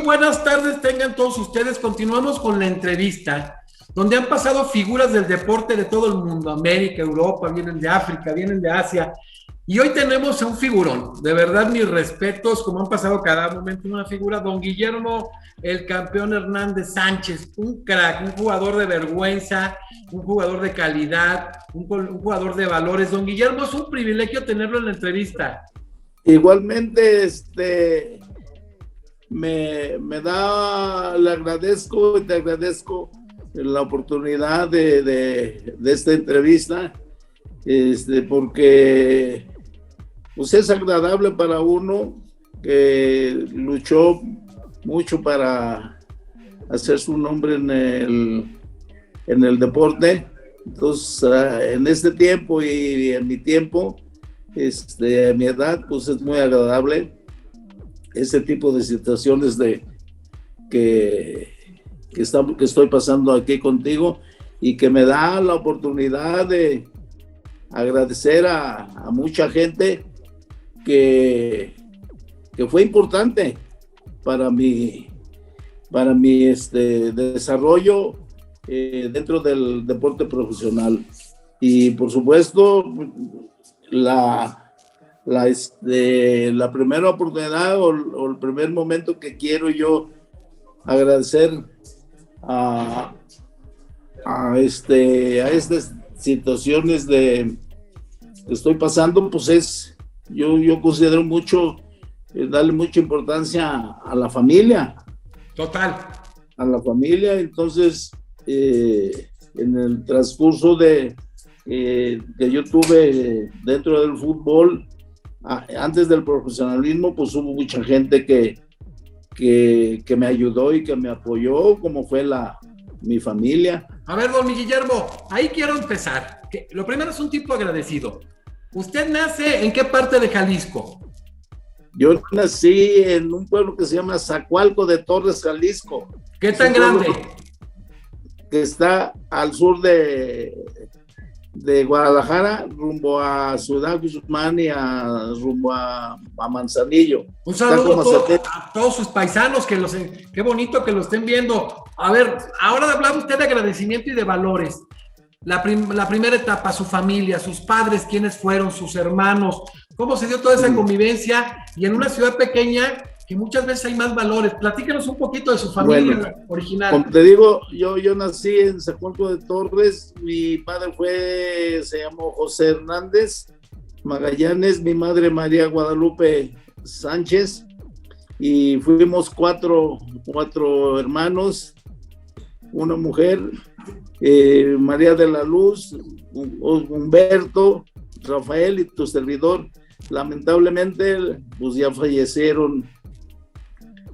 buenas tardes tengan todos ustedes. Continuamos con la entrevista, donde han pasado figuras del deporte de todo el mundo, América, Europa, vienen de África, vienen de Asia. Y hoy tenemos a un figurón, de verdad mis respetos, como han pasado cada momento una figura, don Guillermo, el campeón Hernández Sánchez, un crack, un jugador de vergüenza, un jugador de calidad, un jugador de valores. Don Guillermo, es un privilegio tenerlo en la entrevista. Igualmente, le agradezco y te agradezco la oportunidad de esta entrevista, porque pues es agradable para uno que luchó mucho para hacer su nombre en el deporte. Entonces, en este tiempo y en mi tiempo, a mi edad, pues es muy agradable este tipo de situaciones que estoy pasando aquí contigo y que me da la oportunidad de agradecer a mucha gente que fue importante para mi desarrollo dentro del deporte profesional. Y por supuesto, la primera oportunidad o el primer momento que quiero yo agradecer a estas situaciones que estoy pasando, pues yo considero mucho darle mucha importancia a la familia. Total. A la familia. Entonces, en el transcurso que yo tuve dentro del fútbol, antes del profesionalismo, pues hubo mucha gente que me ayudó y que me apoyó, como fue mi familia. A ver, don Guillermo, ahí quiero empezar. Lo primero es un tipo agradecido. ¿Usted nace en qué parte de Jalisco? Yo nací en un pueblo que se llama Zacualco de Torres, Jalisco. ¿Qué tan grande? Que está al sur de Guadalajara, rumbo a Ciudad Guzmán y rumbo a Manzanillo. Un saludo a todos sus paisanos, qué bonito que lo estén viendo. A ver, ahora hablaba usted de agradecimiento y de valores. La primera etapa, su familia, sus padres, quiénes fueron, sus hermanos, cómo se dio toda esa convivencia, y en una ciudad pequeña que muchas veces hay más valores. Platícanos un poquito de su familia original. Como te digo, yo nací en Zacualco de Torres. Mi padre se llamó José Hernández Magallanes, mi madre María Guadalupe Sánchez, y fuimos cuatro hermanos, una mujer, María de la Luz, Humberto, Rafael y tu servidor. Lamentablemente, pues ya fallecieron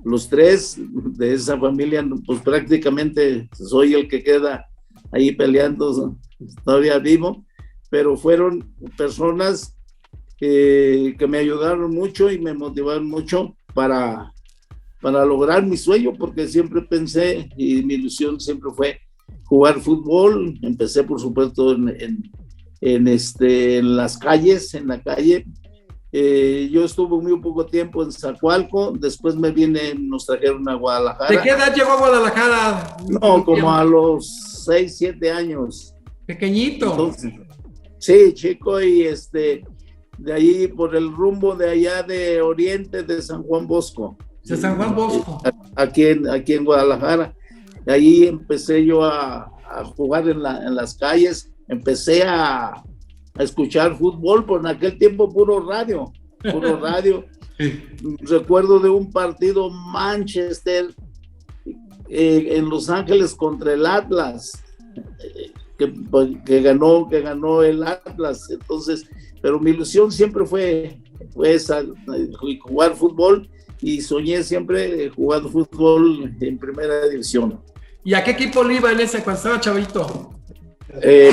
los tres de esa familia. Pues prácticamente soy el que queda ahí peleando, todavía vivo, pero fueron personas que me ayudaron mucho y me motivaron mucho para lograr mi sueño, porque siempre pensé y mi ilusión siempre fue jugar fútbol. Empecé, por supuesto, en las calles, en la calle. Yo estuve muy poco tiempo en Zacualco, después nos trajeron a Guadalajara. ¿De qué edad llegó a Guadalajara? No, como a los 6, 7 años. Pequeñito. Entonces, sí, chico, y de ahí por el rumbo de allá de Oriente, de San Juan Bosco. De San Juan Bosco. Aquí en Guadalajara. De ahí empecé yo a jugar en las calles, empecé a escuchar fútbol, por en aquel tiempo puro radio. Sí. Recuerdo de un partido Manchester en Los Ángeles contra el Atlas, que ganó el Atlas. Entonces, pero mi ilusión siempre fue esa, jugar fútbol, y soñé siempre jugando fútbol en primera división. ¿Y a qué equipo le iba en ese cuando estaba chavito?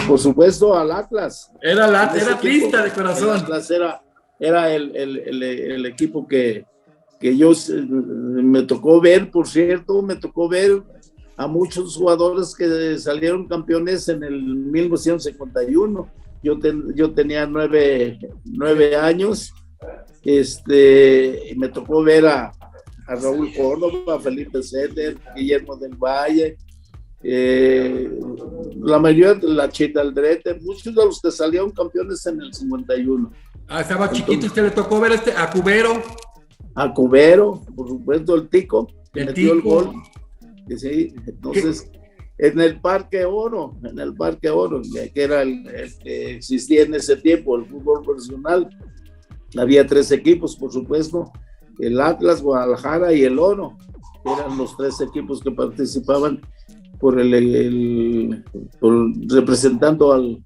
Por supuesto al Atlas. Era pista de corazón. El Atlas era el equipo que yo me tocó ver. Por cierto, me tocó ver a muchos jugadores que salieron campeones en el 1951. Yo tenía 9 años, y me tocó ver a a Raúl Córdoba, a Felipe Setter, Guillermo del Valle, la mayoría de la Chita Aldrete, muchos de los que salieron campeones en el 51. Estaba chiquito, usted le tocó ver a Cubero. A Cubero, por supuesto, el Tico, que metió el gol. Sí, entonces, en el Parque Oro, que era el que existía en ese tiempo, el fútbol profesional, había 3 equipos, por supuesto, el Atlas, Guadalajara y el Oro, eran los 3 equipos que participaban por representando al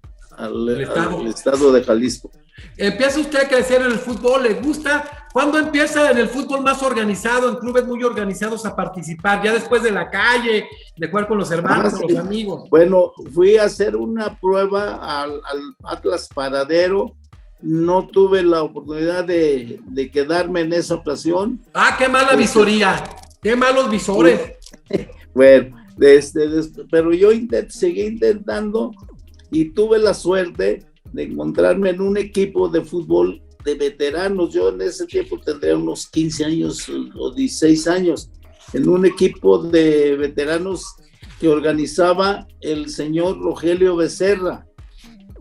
estado de Jalisco. Empieza usted a crecer en el fútbol, ¿le gusta? ¿Cuándo empieza en el fútbol más organizado, en clubes muy organizados, a participar? ¿Ya después de la calle, de jugar con los hermanos, con los amigos? Bueno, fui a hacer una prueba al Atlas Paradero, no tuve la oportunidad de quedarme en esa ocasión. ¡Ah, qué mala visoría! ¡Qué malos visores! Bueno, pero yo seguí intentando y tuve la suerte de encontrarme en un equipo de fútbol de veteranos. Yo en ese tiempo tendría unos 15 años o 16 años, en un equipo de veteranos que organizaba el señor Rogelio Becerra,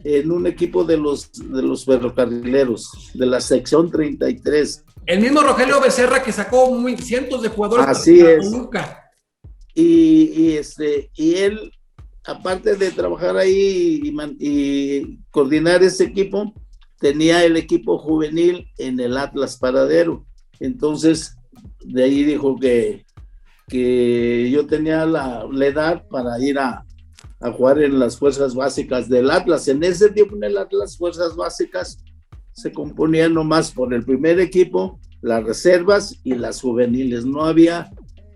en un equipo de los ferrocarrileros, de la sección 33. El mismo Rogelio Becerra que sacó cientos de jugadores. Así es. Y él, aparte de trabajar ahí y coordinar ese equipo, tenía el equipo juvenil en el Atlas Paradero. Entonces, de ahí dijo que yo tenía la edad para ir a jugar en las fuerzas básicas del Atlas. En ese tiempo en el Atlas, fuerzas básicas se componían nomás por el primer equipo, las reservas y las juveniles. No había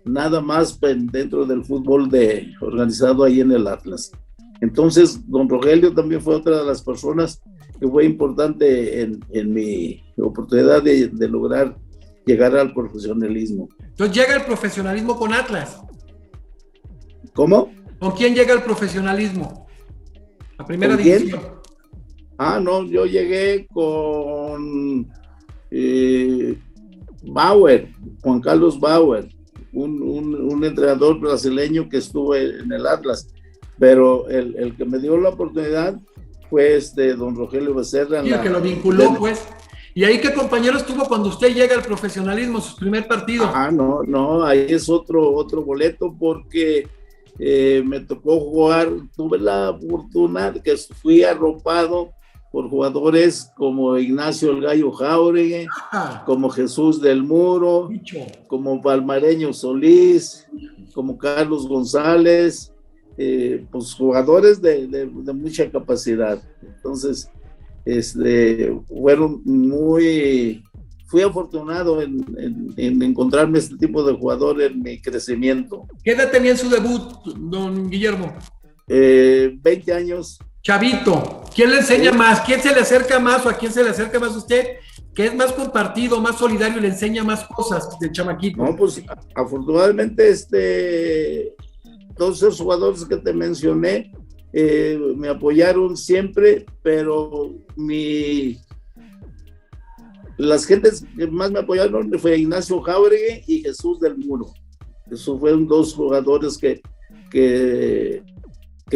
nada más dentro del fútbol organizado ahí en el Atlas. Entonces, don Rogelio también fue otra de las personas que fue importante en mi oportunidad de lograr llegar al profesionalismo. Entonces llega el profesionalismo con Atlas. ¿Cómo? ¿Con quién llega el profesionalismo? A primera división. No, yo llegué con Bauer, Juan Carlos Bauer, un entrenador brasileño que estuvo en el Atlas, pero el que me dio la oportunidad fue don Rogelio Becerra. Sí, el que lo vinculó, pues. ¿Y ahí qué compañero estuvo cuando usted llega al profesionalismo, su primer partido? No, ahí es otro boleto, porque me tocó jugar, tuve la fortuna de que fui arropado por jugadores como Ignacio el Gallo Jáuregui, como Jesús del Muro, como Palmareño Solís, como Carlos González, pues jugadores de mucha capacidad. Entonces, fui afortunado en encontrarme este tipo de jugador en mi crecimiento. ¿Qué edad tenía en su debut, don Guillermo? 20 años. Chavito, ¿quién le enseña más? ¿Quién se le acerca más o a quién se le acerca más a usted? ¿Que es más compartido, más solidario y le enseña más cosas de chamaquito? No, pues afortunadamente todos esos jugadores que te mencioné me apoyaron siempre, pero las gentes que más me apoyaron fue Ignacio Jáuregui y Jesús del Muro. Esos fueron 2 jugadores que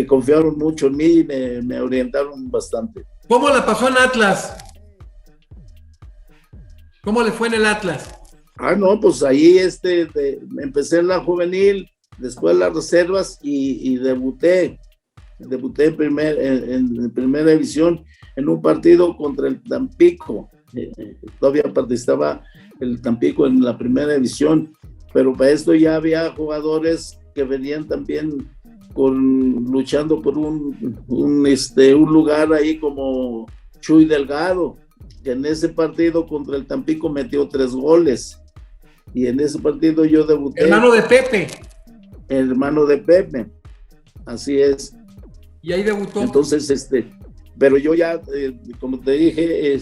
confiaron mucho en mí y me orientaron bastante. ¿Cómo la pasó en Atlas? ¿Cómo le fue en el Atlas? No, pues ahí empecé en la juvenil, después las reservas y debuté en primera división en un partido contra el Tampico. Todavía participaba el Tampico en la primera división, pero para esto ya había jugadores que venían también luchando por un lugar ahí, como Chuy Delgado, que en ese partido contra el Tampico metió 3 goles, y en ese partido yo debuté. Hermano de Pepe. Hermano de Pepe, así es. Y ahí debutó. Entonces, pero yo ya, como te dije,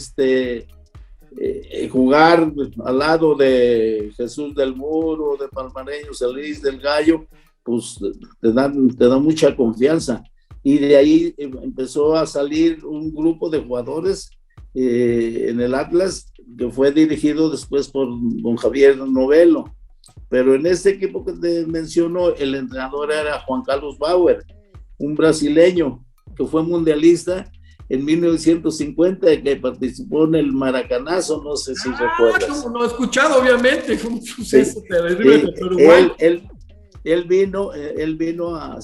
jugar al lado de Jesús del Muro, de Palmareño Solís, del Gallo, pues te da mucha confianza. Y de ahí empezó a salir un grupo de jugadores en el Atlas, que fue dirigido después por don Javier Novelo. Pero en este equipo que te menciono, el entrenador era Juan Carlos Bauer, un brasileño que fue mundialista en 1950, que participó en el Maracanazo, no sé si recuerdas. No he escuchado, obviamente, fue un suceso terrible de Uruguay. Él vino a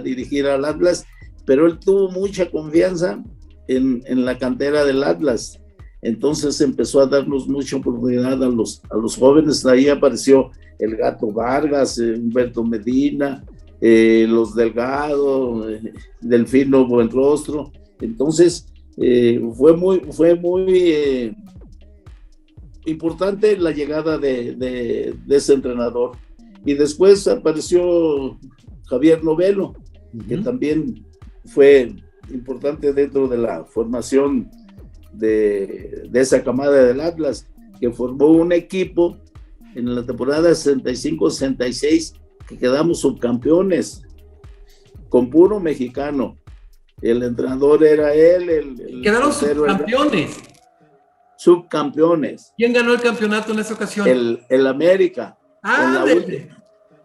dirigir al Atlas, pero él tuvo mucha confianza en la cantera del Atlas. Entonces empezó a darnos mucha oportunidad a los jóvenes. Ahí apareció el Gato Vargas, Humberto Medina, los Delgado, Delfino Buenrostro. Entonces fue muy importante la llegada de ese entrenador. Y después apareció Javier Novelo, que también fue importante dentro de la formación de esa camada del Atlas, que formó un equipo en la temporada 65-66 que quedamos subcampeones con puro mexicano. El entrenador era él. Quedaron subcampeones. Subcampeones. ¿Quién ganó el campeonato en esa ocasión? El América. Ah,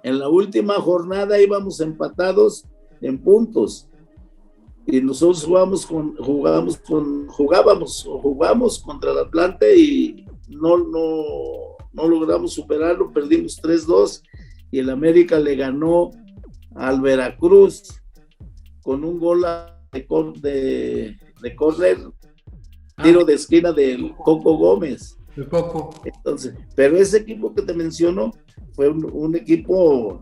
en la última jornada íbamos empatados en puntos. Y nosotros jugábamos contra el Atlante y no logramos superarlo, perdimos 3-2 y el América le ganó al Veracruz con un gol de córner, tiro de esquina del Coco Gómez. El Coco. Entonces, pero ese equipo que te menciono fue un equipo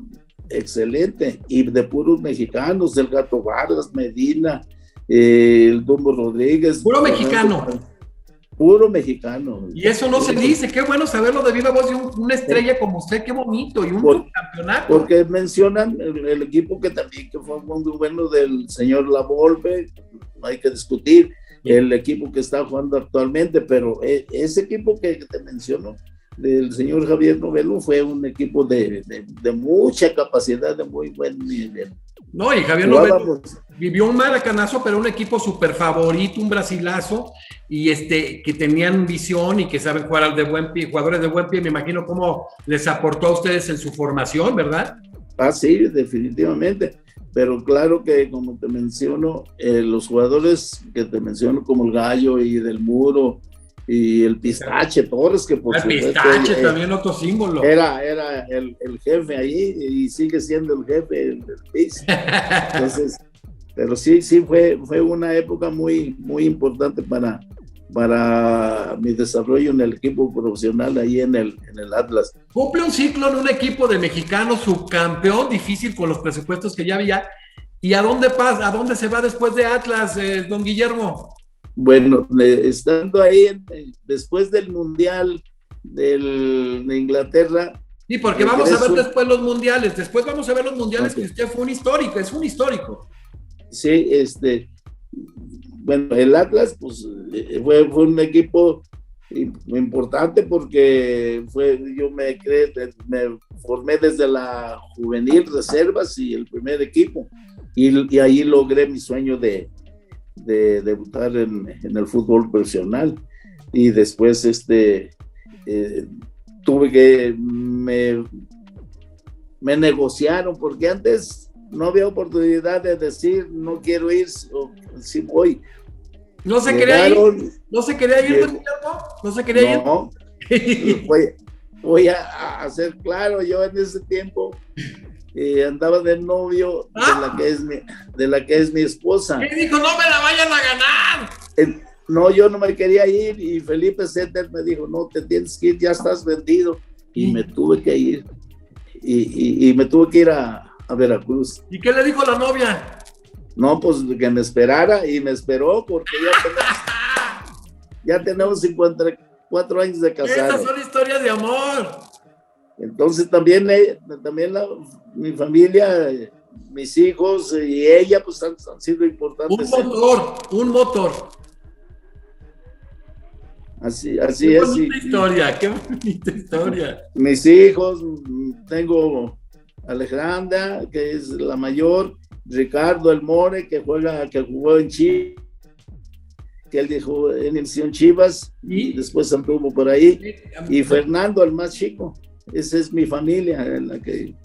excelente y de puros mexicanos, el Gato Vargas, Medina, el Dumbo Rodríguez. Puro mexicano. Puro mexicano. Y eso no se dice, qué bueno saberlo de viva voz de una estrella como usted, qué bonito, y un campeonato. Porque mencionan el equipo que también que fue muy bueno del señor Lavolpe, no hay que discutir, el equipo que está jugando actualmente, pero ese equipo que te menciono, del señor Javier Novelo, fue un equipo de mucha capacidad, de muy buen nivel. No, y Javier Novelo vivió un maracanazo, pero un equipo súper favorito, un brasilazo, y que tenían visión y que saben jugar de buen pie, jugadores de buen pie. Me imagino cómo les aportó a ustedes en su formación, ¿verdad? Ah, sí, definitivamente. Pero claro que, como te menciono, los jugadores que te menciono, como el Gallo y Del Muro, y el Pistache Torres, que por supuesto... El Pistache también otro símbolo. Era el jefe ahí y sigue siendo el jefe del PIS. Entonces, pero sí fue una época muy importante para mi desarrollo en el equipo profesional ahí en el Atlas. Cumple un ciclo en un equipo de mexicanos subcampeón, difícil con los presupuestos que ya había. ¿Y a dónde pasa? ¿A dónde se va después de Atlas, don Guillermo? Bueno, estando ahí después del Mundial de Inglaterra. Sí, porque vamos a ver después los mundiales. Después vamos a ver los mundiales, okay. Que usted fue un histórico, es un histórico. Sí, bueno, el Atlas, pues, fue un equipo importante porque yo me formé desde la juvenil, reservas y el primer equipo. Y ahí logré mi sueño de debutar en el fútbol profesional. Y después tuve que me negociaron porque antes no había oportunidad de decir no quiero ir o sí voy. ¿No se quería ir? ¿No se quería ir, Guillermo? ¿No se quería ir? No. Voy a hacer claro, yo en ese tiempo andaba de novio de la que es mi esposa. ¿Qué dijo? ¡No me la vayan a ganar! No, yo no me quería ir y Felipe Setter me dijo, no, te tienes que ir, ya estás vendido. Y me tuve que ir. Y me tuve que ir a Veracruz. ¿Y qué le dijo la novia? No, pues que me esperara y me esperó porque ya tenemos 54 años de casados. Esas son historias de amor. Entonces también mi familia, mis hijos y ella pues han sido importantes. Un motor. Así qué es. Qué bonita historia. Mis hijos, tengo Alejandra, que es la mayor, Ricardo El More, que jugó en Chivas, que él dijo en Chivas, y después anduvo por ahí, y Fernando, el más chico. esa es mi familia, en la que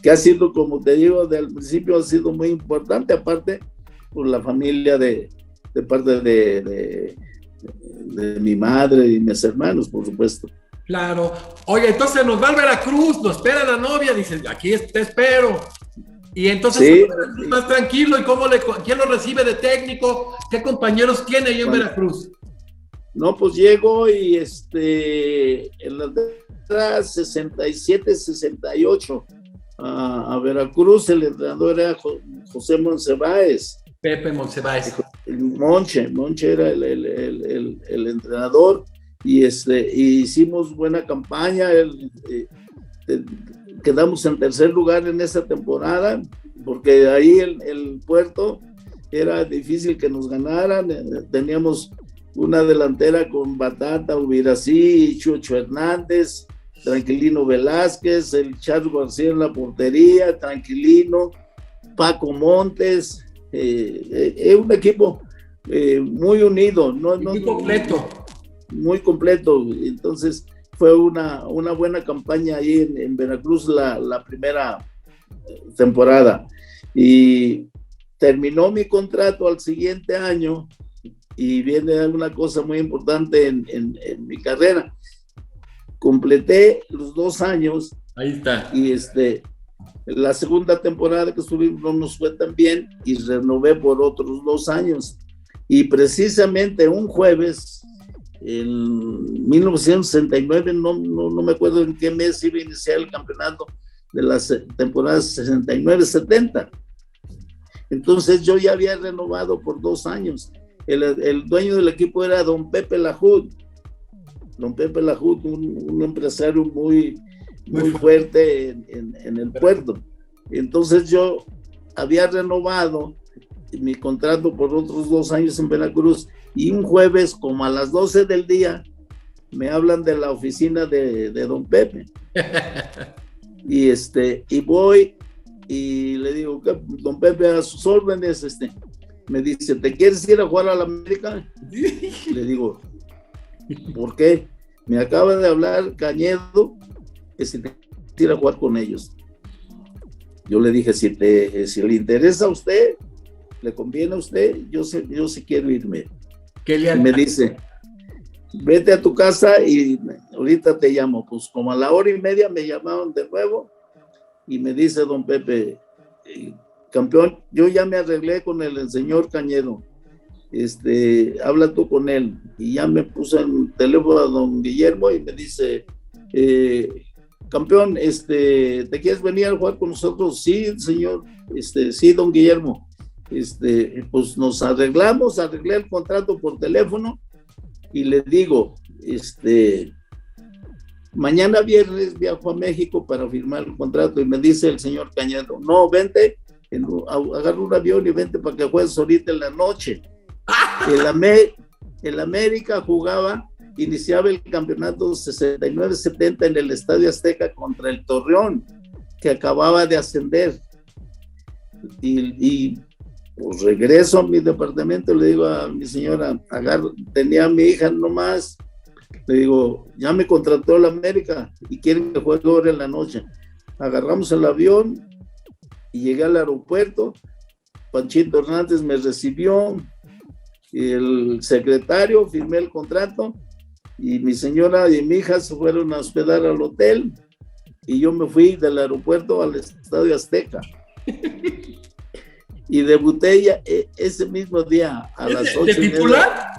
ha sido, como te digo, desde el principio ha sido muy importante, aparte por la familia de parte de mi madre y mis hermanos, por supuesto. Claro. Oye, entonces nos va al Veracruz, nos espera la novia, dice, aquí te espero. Y entonces Sí, más tranquilo, ¿y quién lo recibe de técnico? ¿Qué compañeros tiene ahí en Veracruz? No, pues llego y en la 67-68 a Veracruz, el entrenador era José Monsiváis. Pepe Monsiváis. Monche era el entrenador, y hicimos buena campaña. Quedamos en tercer lugar en esa temporada, porque ahí el Puerto era difícil que nos ganaran. Teníamos una delantera con Batata, Ubirací, Chucho Hernández, Tranquilino Velázquez, el Charles García en la portería, Tranquilino, Paco Montes, un equipo muy unido, muy completo. Muy completo. Entonces fue una buena campaña ahí en Veracruz la primera temporada, y terminó mi contrato al siguiente año, y viene una cosa muy importante en mi carrera. Completé los 2 años. Ahí está. Y la segunda temporada que estuvimos no nos fue tan bien, y renové por otros 2 años. Y precisamente un jueves, en 1969, no me acuerdo en qué mes iba a iniciar el campeonato de las temporadas 69-70. Entonces yo ya había renovado por 2 años. El dueño del equipo era don Pepe Lajud. Don Pepe Lajud, un empresario muy fuerte en el puerto. Entonces yo había renovado mi contrato por otros 2 años en Veracruz, y un jueves como a las 12 del día me hablan de la oficina de don Pepe. Y voy y le digo, don Pepe, a sus órdenes. Me dice, ¿te quieres ir a jugar a la América? Le digo, ¿por qué? Me acaba de hablar Cañedo que si te quieres ir a jugar con ellos. Yo le dije, si le interesa a usted, le conviene a usted, yo sí quiero irme. ¿Qué le me dice, vete a tu casa y ahorita te llamo. Pues como a la 1:30 me llamaron de nuevo, y me dice don Pepe, campeón, yo ya me arreglé con el señor Cañedo, habla tú con él. Y ya me puse en teléfono a don Guillermo y me dice, campeón, ¿te quieres venir a jugar con nosotros? Sí, señor, sí, don Guillermo. Pues nos arreglé el contrato por teléfono, y le digo, mañana viernes viajo a México para firmar el contrato. Y me dice el señor Cañedo, no, vente, agarra un avión y vente para que juegues ahorita en la noche. El América iniciaba el campeonato 69-70 en el Estadio Azteca contra el Torreón, que acababa de ascender. Y pues regreso a mi departamento, le digo a mi señora, tenía a mi hija nomás, le digo, ya me contrató el América y quieren que juegue ahora en la noche. Agarramos el avión y llegué al aeropuerto. Panchito Hernández me recibió, el secretario, firmé el contrato, y mi señora y mi hija se fueron a hospedar al hotel, y yo me fui del aeropuerto al Estadio Azteca. Y debuté ya ese mismo día a las 8:30. ¿De titular?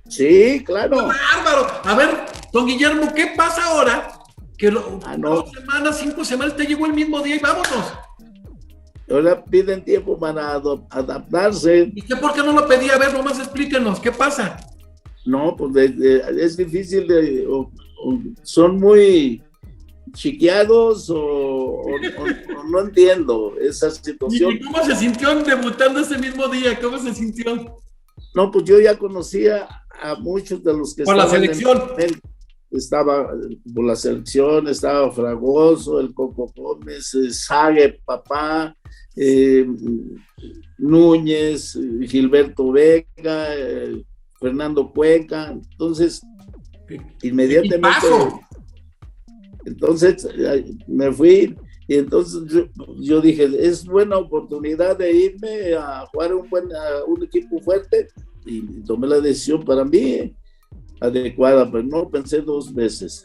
Sí, claro. ¡Bárbaro! A ver, don Guillermo, ¿qué pasa ahora? Que 2 semanas, 5 semanas, te llegó el mismo día y vámonos. Ahora piden tiempo para adaptarse. ¿Y qué por qué no lo pedí? A ver, nomás explíquenos, ¿qué pasa? No, pues es difícil, son muy chiqueados o no entiendo esa situación. ¿Y cómo se sintió debutando ese mismo día? ¿Cómo se sintió? No, pues yo ya conocía a muchos de los que por la selección. Estaba por la selección, estaba Fragoso, el Coco Gómez, Sague, Papá, Núñez, Gilberto Vega, Fernando Cuenca. Entonces, inmediatamente Entonces me fui y entonces yo dije, es buena oportunidad de irme a jugar a un equipo fuerte y tomé la decisión para mí adecuada, pero no pensé dos veces.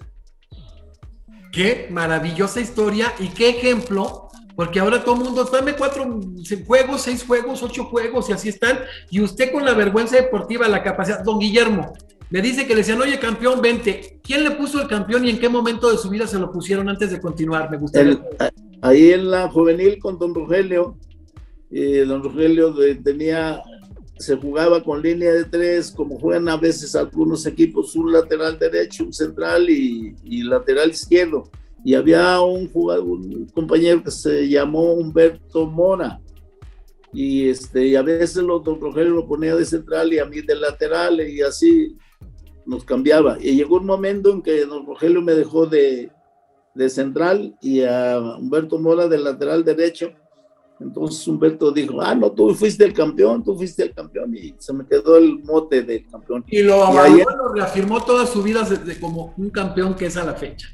Qué maravillosa historia y qué ejemplo, porque ahora todo el mundo, dame 4 juegos, 6 juegos, 8 juegos y así están, y usted con la vergüenza deportiva, la capacidad, don Guillermo, me dice que le decían, oye campeón, vente, ¿quién le puso el campeón y en qué momento de su vida se lo pusieron antes de continuar? Me gustaría. Ahí en la juvenil con don Rogelio se jugaba con línea de 3, como juegan a veces algunos equipos, un lateral derecho, un central y lateral izquierdo. Y había un compañero que se llamó Humberto Mora. Y a veces don Rogelio lo ponía de central y a mí de lateral, y así nos cambiaba. Y llegó un momento en que don Rogelio me dejó de central y a Humberto Mora de lateral derecho. Entonces Humberto dijo, no, tú fuiste el campeón, y se me quedó el mote del campeón. Y lo reafirmó toda su vida como un campeón que es a la fecha.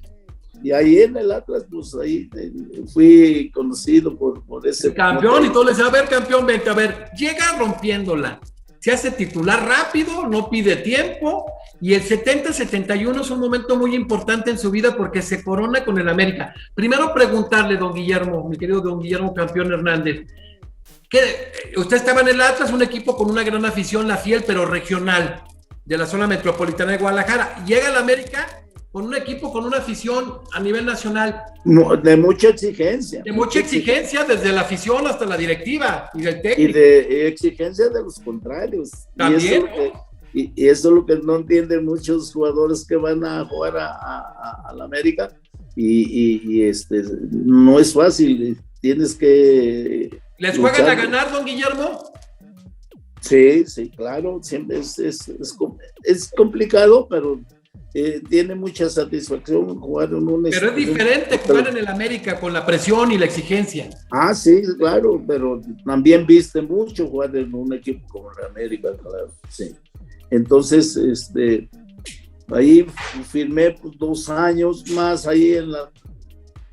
Y ahí en el Atlas, pues ahí fui conocido por ese... El campeón, mote. Y todo le decía, a ver campeón, vente, a ver, llega rompiéndola, se hace titular rápido, no pide tiempo, y el 70-71 es un momento muy importante en su vida porque se corona con el América. Primero preguntarle, don Guillermo, mi querido don Guillermo Campeón Hernández, que usted estaba en el Atlas, un equipo con una gran afición, la Fiel, pero regional, de la zona metropolitana de Guadalajara. Llega al América con un equipo con una afición a nivel nacional. De mucha exigencia. De mucha exigencia, desde la afición hasta la directiva y del técnico. Y de exigencia de los contrarios. También. Y eso es lo que no entienden muchos jugadores que van a jugar a la América. No es fácil. Tienes que... ¿Les juegan a ganar, don Guillermo? Sí, claro. Siempre es complicado, pero... tiene mucha satisfacción jugar en un... Pero es diferente jugar en el América con la presión y la exigencia. Sí, claro, pero también viste mucho jugar en un equipo como el América, claro, sí. Entonces, ahí firmé 2 años más, ahí en la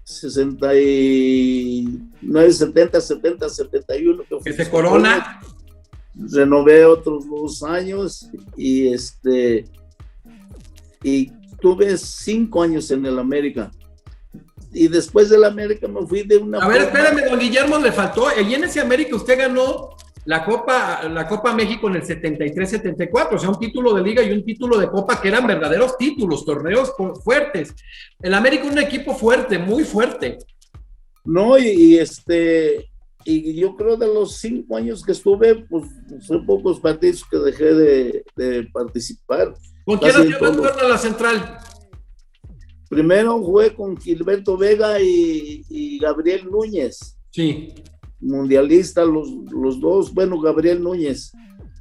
69, 70, 71. Que se corona. Renové otros 2 años y tuve 5 años en el América. Y después del América me fui de una... A ver, espérame, don Guillermo, le faltó. Y en ese América usted ganó la Copa México en el 73-74, o sea, un título de liga y un título de Copa que eran verdaderos títulos, torneos fuertes. El América es un equipo fuerte, muy fuerte. No, y yo creo de los 5 años que estuve, pues son pocos partidos que dejé de participar. ¿Con quién hacía a la central? Primero jugué con Gilberto Vega y Gabriel Núñez. Sí. Mundialista los dos, bueno, Gabriel Núñez.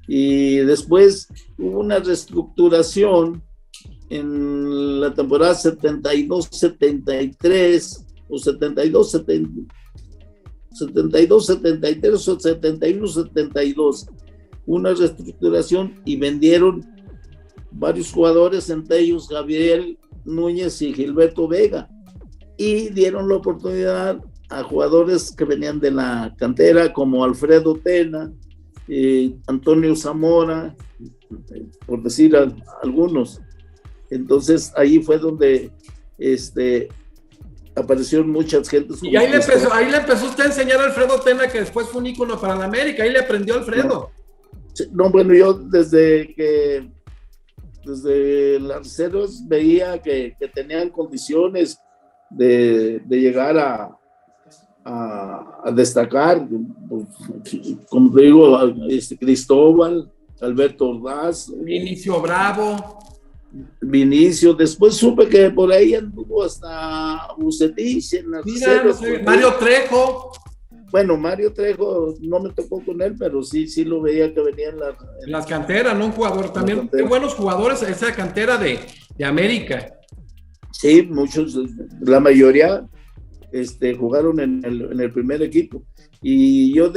Y después hubo una reestructuración en la temporada 72-73 o 72-73 o 71-72. Una reestructuración y vendieron varios jugadores, entre ellos Gabriel Núñez y Gilberto Vega, y dieron la oportunidad a jugadores que venían de la cantera como Alfredo Tena, Antonio Zamora, por decir algunos. Entonces ahí fue donde aparecieron muchas gentes. Y ahí le empezó usted a enseñar a Alfredo Tena, que después fue un ícono para la América. Ahí le aprendió Alfredo. No, bueno, yo desde las ceros veía que tenían condiciones de llegar a destacar, como te digo, Cristóbal, Alberto Ordaz, Vinicio. Después supe que por ahí anduvo hasta Bucetich en las ceros. Mario Trejo. Bueno, Mario Trejo no me tocó con él, pero sí lo veía que venía en las canteras, ¿no? Un jugador también, qué buenos jugadores esa cantera de América. Sí, muchos, la mayoría jugaron en el primer equipo. Y yo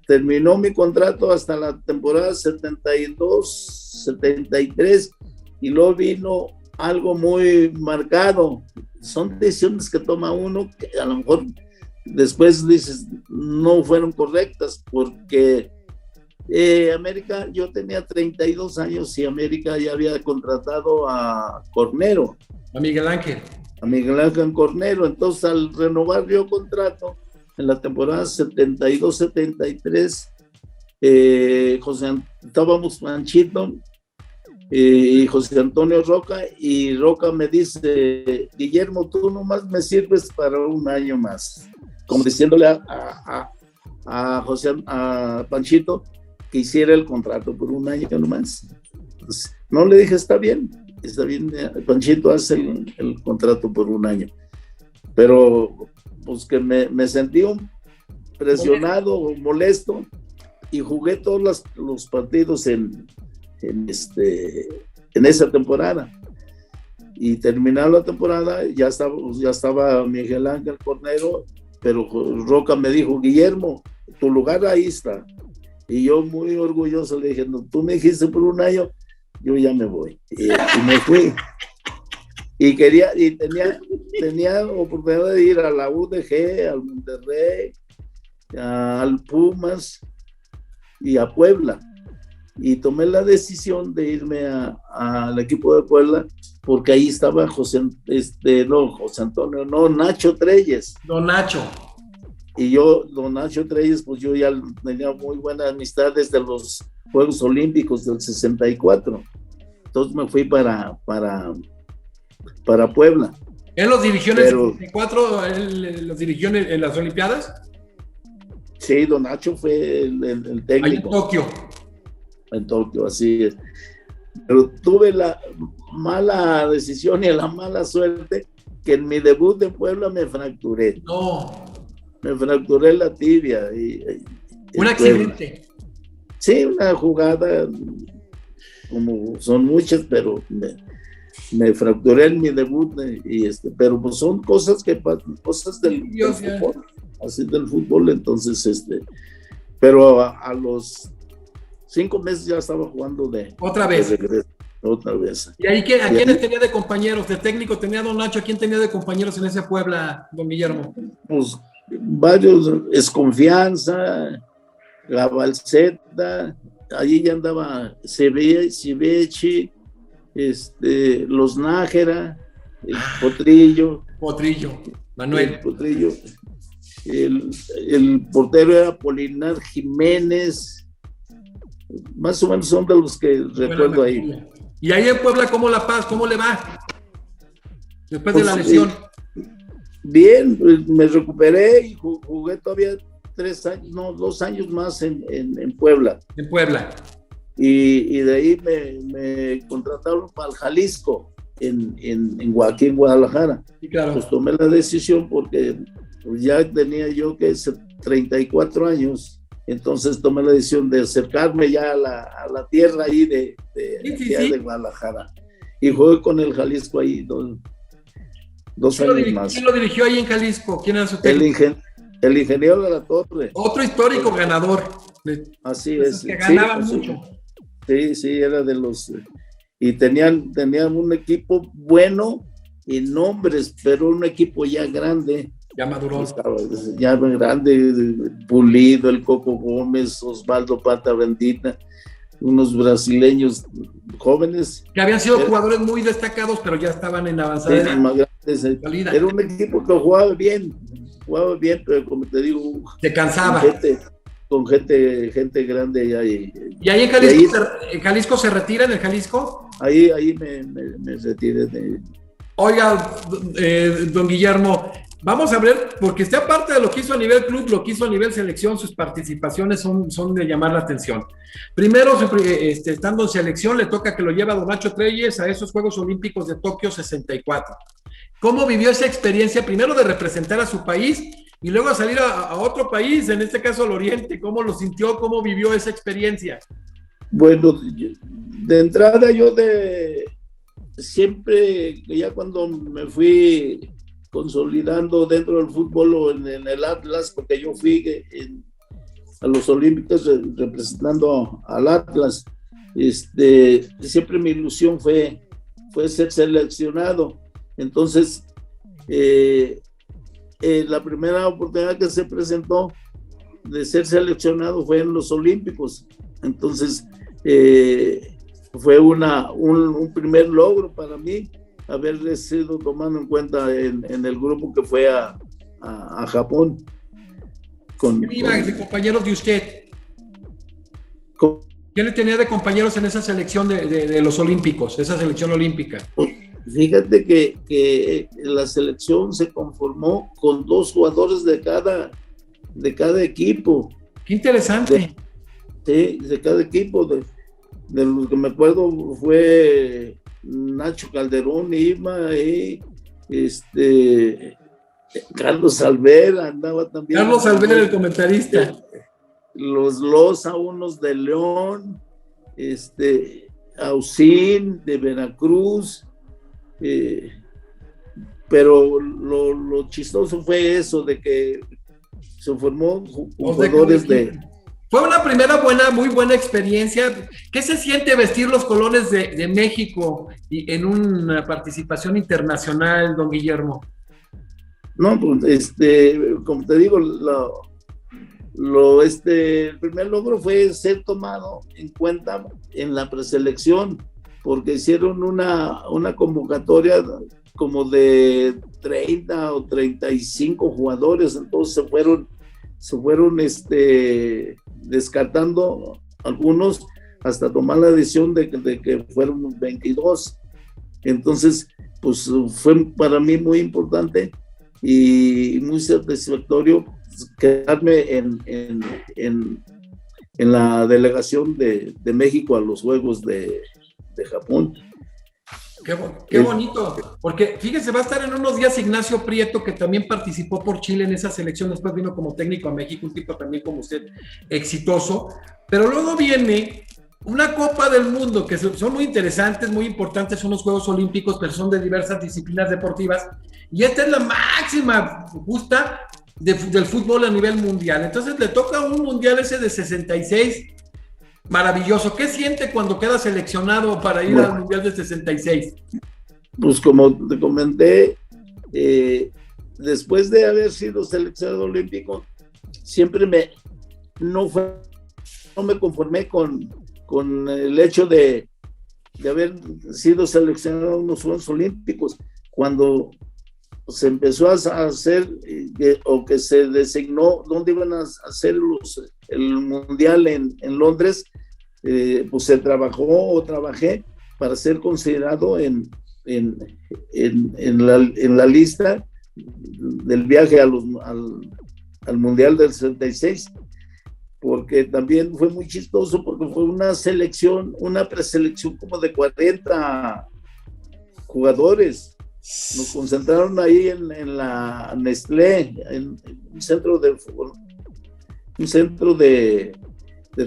terminó mi contrato hasta la temporada 72-73 y luego vino algo muy marcado. Son decisiones que toma uno que a lo mejor después dices no fueron correctas, porque América, yo tenía 32 años y América ya había contratado a Cornero. A Miguel Ángel. A Miguel Ángel Cornero. Entonces, al renovar yo contrato en la temporada 72-73, estábamos Panchito y José Antonio Roca, y Roca me dice: Guillermo, tú nomás me sirves para un año más, como diciéndole a Panchito que hiciera el contrato por un año nomás. Entonces, no, le dije, está bien, Panchito hace el contrato por un año. Pero pues que me sentí presionado, molesto, y jugué todos los partidos en esa temporada. Y terminada la temporada, ya estaba Miguel Ángel Cornero, pero Roca me dijo: Guillermo, tu lugar ahí está. Y yo, muy orgulloso, le dije: no, tú me dijiste por un año, yo ya me voy. Y me fui. Y tenía oportunidad de ir a la UDG, al Monterrey, al Pumas y a Puebla. Y tomé la decisión de irme al equipo de Puebla, porque ahí estaba Nacho Treyes. Don Nacho. Y yo, don Nacho Treyes, pues yo ya tenía muy buena amistad desde los Juegos Olímpicos del 64. Entonces me fui para Puebla. ¿Él los dirigió en el 64? ¿Él los dirigió en las Olimpiadas? Sí, don Nacho fue el técnico. Ahí en Tokio. En Tokio, así es. Pero tuve la mala decisión y la mala suerte que en mi debut de Puebla me fracturé. No. Me fracturé la tibia. Un accidente. Sí, una jugada, como son muchas, pero me fracturé en mi debut, pero pues son cosas del fútbol, así del fútbol. Entonces, pero a los 5 meses ya estaba jugando otra vez. Otra vez. ¿Y ahí a quiénes tenía de compañeros? De técnico tenía don Nacho. ¿A quién tenía de compañeros en ese Puebla, don Guillermo? Pues varios, Esconfianza, La Balseta, allí ya andaba Civechi, Los Nájera, Potrillo, Manuel. Potrillo. El portero era Polinar Jiménez. Más o menos son de los que recuerdo ahí. ¿Y ahí en Puebla cómo la paz? ¿Cómo le va? Después de la lesión. Bien, me recuperé y jugué todavía 2 años más en Puebla. En Puebla. Y de ahí me contrataron para el Jalisco, aquí en Guadalajara. Sí, claro. Pues tomé la decisión porque pues ya tenía yo 34 años. Entonces tomé la decisión de acercarme ya a la tierra ahí de Guadalajara. Y jugué con el Jalisco ahí 2 años más. ¿Quién lo dirigió ahí en Jalisco? ¿Quién era su técnico? El ingeniero de la Torre. Otro histórico ganador. Así es. Que ganaban mucho. Sí, era de los... Y tenían un equipo bueno y nombres, pero un equipo ya grande. Ya maduró. Ya grande, Pulido, el Coco Gómez, Osvaldo Pata Bendita, unos brasileños jóvenes. Que habían sido jugadores muy destacados, pero ya estaban en avanzada edad. Era un equipo que jugaba bien, pero como te digo, se cansaba. Con gente grande allá. ¿Y ahí en Jalisco se retira, en el Jalisco? Ahí me retiré de... Oiga, don Guillermo, vamos a ver, porque usted aparte de lo que hizo a nivel club, lo que hizo a nivel selección, sus participaciones son de llamar la atención. Primero, estando en selección, le toca que lo lleva don Nacho Treyes a esos Juegos Olímpicos de Tokio 64. ¿Cómo vivió esa experiencia, primero de representar a su país y luego salir a otro país, en este caso al Oriente? ¿Cómo lo sintió? ¿Cómo vivió esa experiencia? Bueno, de entrada yo siempre, ya cuando me fui consolidando dentro del fútbol o en el Atlas, porque yo fui a los Olímpicos representando al Atlas, siempre mi ilusión fue fue ser seleccionado. Entonces, la primera oportunidad que se presentó de ser seleccionado fue en los Olímpicos. Entonces, fue un primer logro para mí haber sido tomado en cuenta en el grupo que fue a Japón. ¿Quién iba de compañeros de usted? ¿Quién le tenía de compañeros en esa selección de los Olímpicos, esa selección olímpica? Fíjate que la selección se conformó con 2 jugadores de cada equipo. ¡Qué interesante! De cada equipo. De lo que me acuerdo fue Nacho Calderón, Ima, y Carlos Alvera andaba también. Carlos Alvera, el comentarista. Los Loza, unos de León, Ausín de Veracruz, pero lo chistoso fue eso, de que se formó jugadores de... Fue una primera muy buena experiencia. ¿Qué se siente vestir los colores de México y en una participación internacional, don Guillermo? No, pues, como te digo, el primer logro fue ser tomado en cuenta en la preselección, porque hicieron una convocatoria como de 30 o 35 jugadores, entonces se fueron descartando algunos hasta tomar la decisión de que fueron 22. Entonces, pues fue para mí muy importante y muy satisfactorio quedarme en la delegación de México a los Juegos de Japón. Qué bonito, porque fíjese, va a estar en unos días Ignacio Prieto, que también participó por Chile en esa selección, después vino como técnico a México, un tipo también como usted, exitoso, pero luego viene una Copa del Mundo, que son muy interesantes, muy importantes, son los Juegos Olímpicos, pero son de diversas disciplinas deportivas, y esta es la máxima justa del fútbol a nivel mundial. Entonces le toca un mundial ese de 66, maravilloso. ¿Qué siente cuando queda seleccionado para ir al mundial de 66? Pues como te comenté, después de haber sido seleccionado olímpico, siempre no me conformé con el hecho de haber sido seleccionado en los Juegos Olímpicos. Cuando se empezó a hacer o que se designó dónde iban a hacer el mundial en Londres, pues trabajé para ser considerado en la lista del viaje al mundial del 66, porque también fue muy chistoso, porque fue una preselección como de 40 jugadores. Nos concentraron ahí en la Nestlé, en un centro de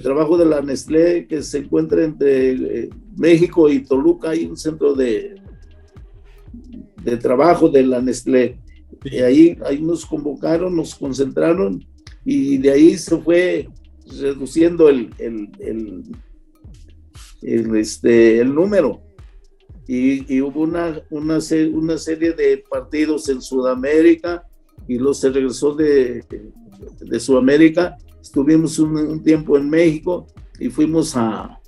trabajo de la Nestlé que se encuentra entre México y Toluca. Hay un centro de trabajo de la Nestlé. Y ahí nos convocaron, nos concentraron, y de ahí se fue reduciendo el número. Y hubo una serie de partidos en Sudamérica, y luego se regresó de Sudamérica. Estuvimos un tiempo en México y fuimos a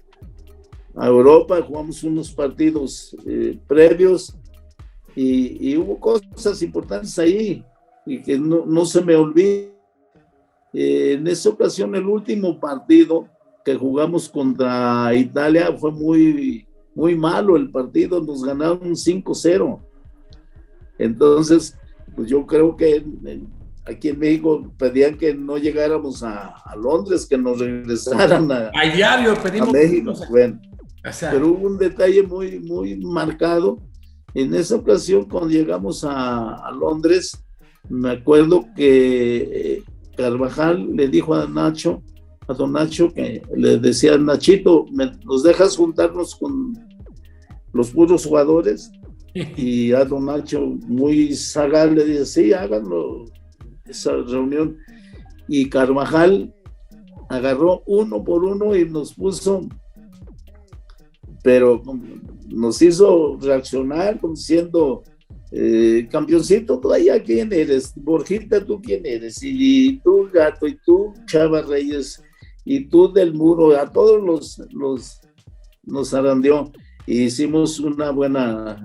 Europa, jugamos unos partidos previos, y hubo cosas importantes ahí y que no se me olvida. En esa ocasión, el último partido que jugamos contra Italia fue muy, muy malo el partido, nos ganaron 5-0. Entonces, pues yo creo que aquí en México pedían que no llegáramos a Londres, que nos regresaran a diario pedimos a México. Bueno, pero hubo un detalle muy, muy marcado. En esa ocasión, cuando llegamos a Londres, me acuerdo que Carvajal le dijo a don Nacho, que le decía: Nachito, ¿nos dejas juntarnos con los puros jugadores? Y a don Nacho, muy sagaz, le dice: sí, háganlo, esa reunión. Y Carvajal agarró uno por uno y nos puso, pero nos hizo reaccionar como diciendo, campeoncito, ¿tú allá quién eres? Borjita, ¿tú quién eres? Y tú, Gato, y tú, Chava Reyes, y tú del Muro, a todos nos zarandeó. Y hicimos una buena,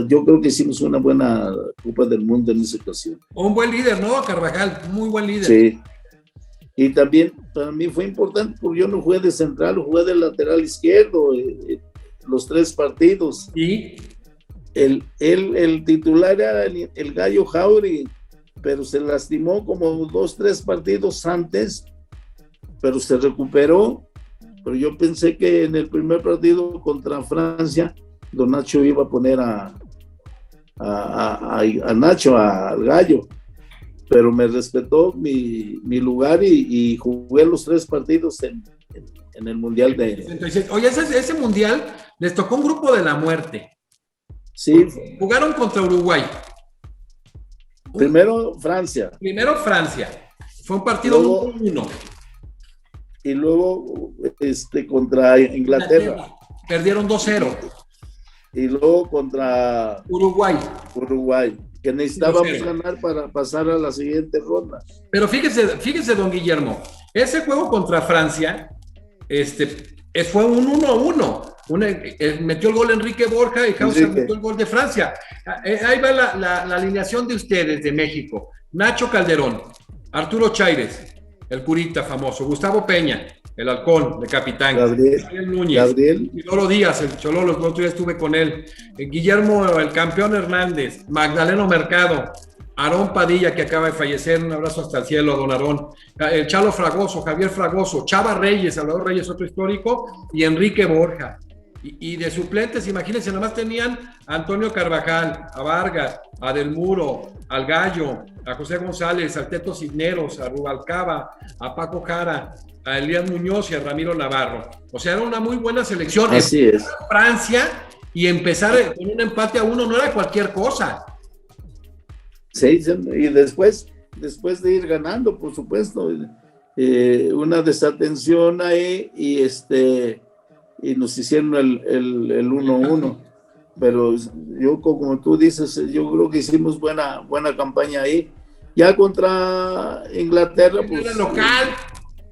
yo creo que hicimos una buena Copa del Mundo en esa ocasión. Un buen líder, ¿no? Carvajal, muy buen líder. Sí. Y también para mí fue importante porque yo no jugué de central, jugué de lateral izquierdo, los 3 partidos. ¿Y? El titular era el Gallo Jauregui, pero se lastimó como 2-3 partidos antes, pero se recuperó. Pero yo pensé que en el primer partido contra Francia, don Nacho iba a poner a Nacho, al Gallo, pero me respetó mi lugar y jugué los 3 partidos en el Mundial de... Entonces, oye, ese Mundial les tocó un grupo de la muerte. Sí. Jugaron contra Uruguay. Primero Francia. Fue un partido 1-1. Y luego contra Inglaterra. Perdieron 2-0. Y luego contra Uruguay, que necesitábamos ganar para pasar a la siguiente ronda. Pero fíjese, don Guillermo, ese juego contra Francia fue un 1-1. Metió el gol Enrique Borja y Hauser metió el gol de Francia. Ahí va la alineación de ustedes de México. Nacho Calderón, Arturo Chaires, el curita famoso, Gustavo Peña, el halcón de capitán, Gabriel Núñez, Lolo Díaz, el Chololo, el otro día estuve con él, Guillermo, el campeón Hernández, Magdaleno Mercado, Aarón Padilla, que acaba de fallecer, un abrazo hasta el cielo, don Aarón, el Chalo Fragoso, Javier Fragoso, Chava Reyes, Salvador Reyes, otro histórico, y Enrique Borja. Y de suplentes, imagínense, nada más tenían a Antonio Carvajal, a Vargas, a Del Muro, al Gallo, a José González, al Teto Cisneros, a Rubalcaba, a Paco Jara, a Elías Muñoz y a Ramiro Navarro. O sea, era una muy buena selección. Así es. Francia, y empezar con un empate a 1 no era cualquier cosa. Sí, y después de ir ganando, por supuesto, una desatención ahí y nos hicieron el 1-1, pero yo, como tú dices, yo creo que hicimos buena campaña ahí. Ya contra Inglaterra, pues...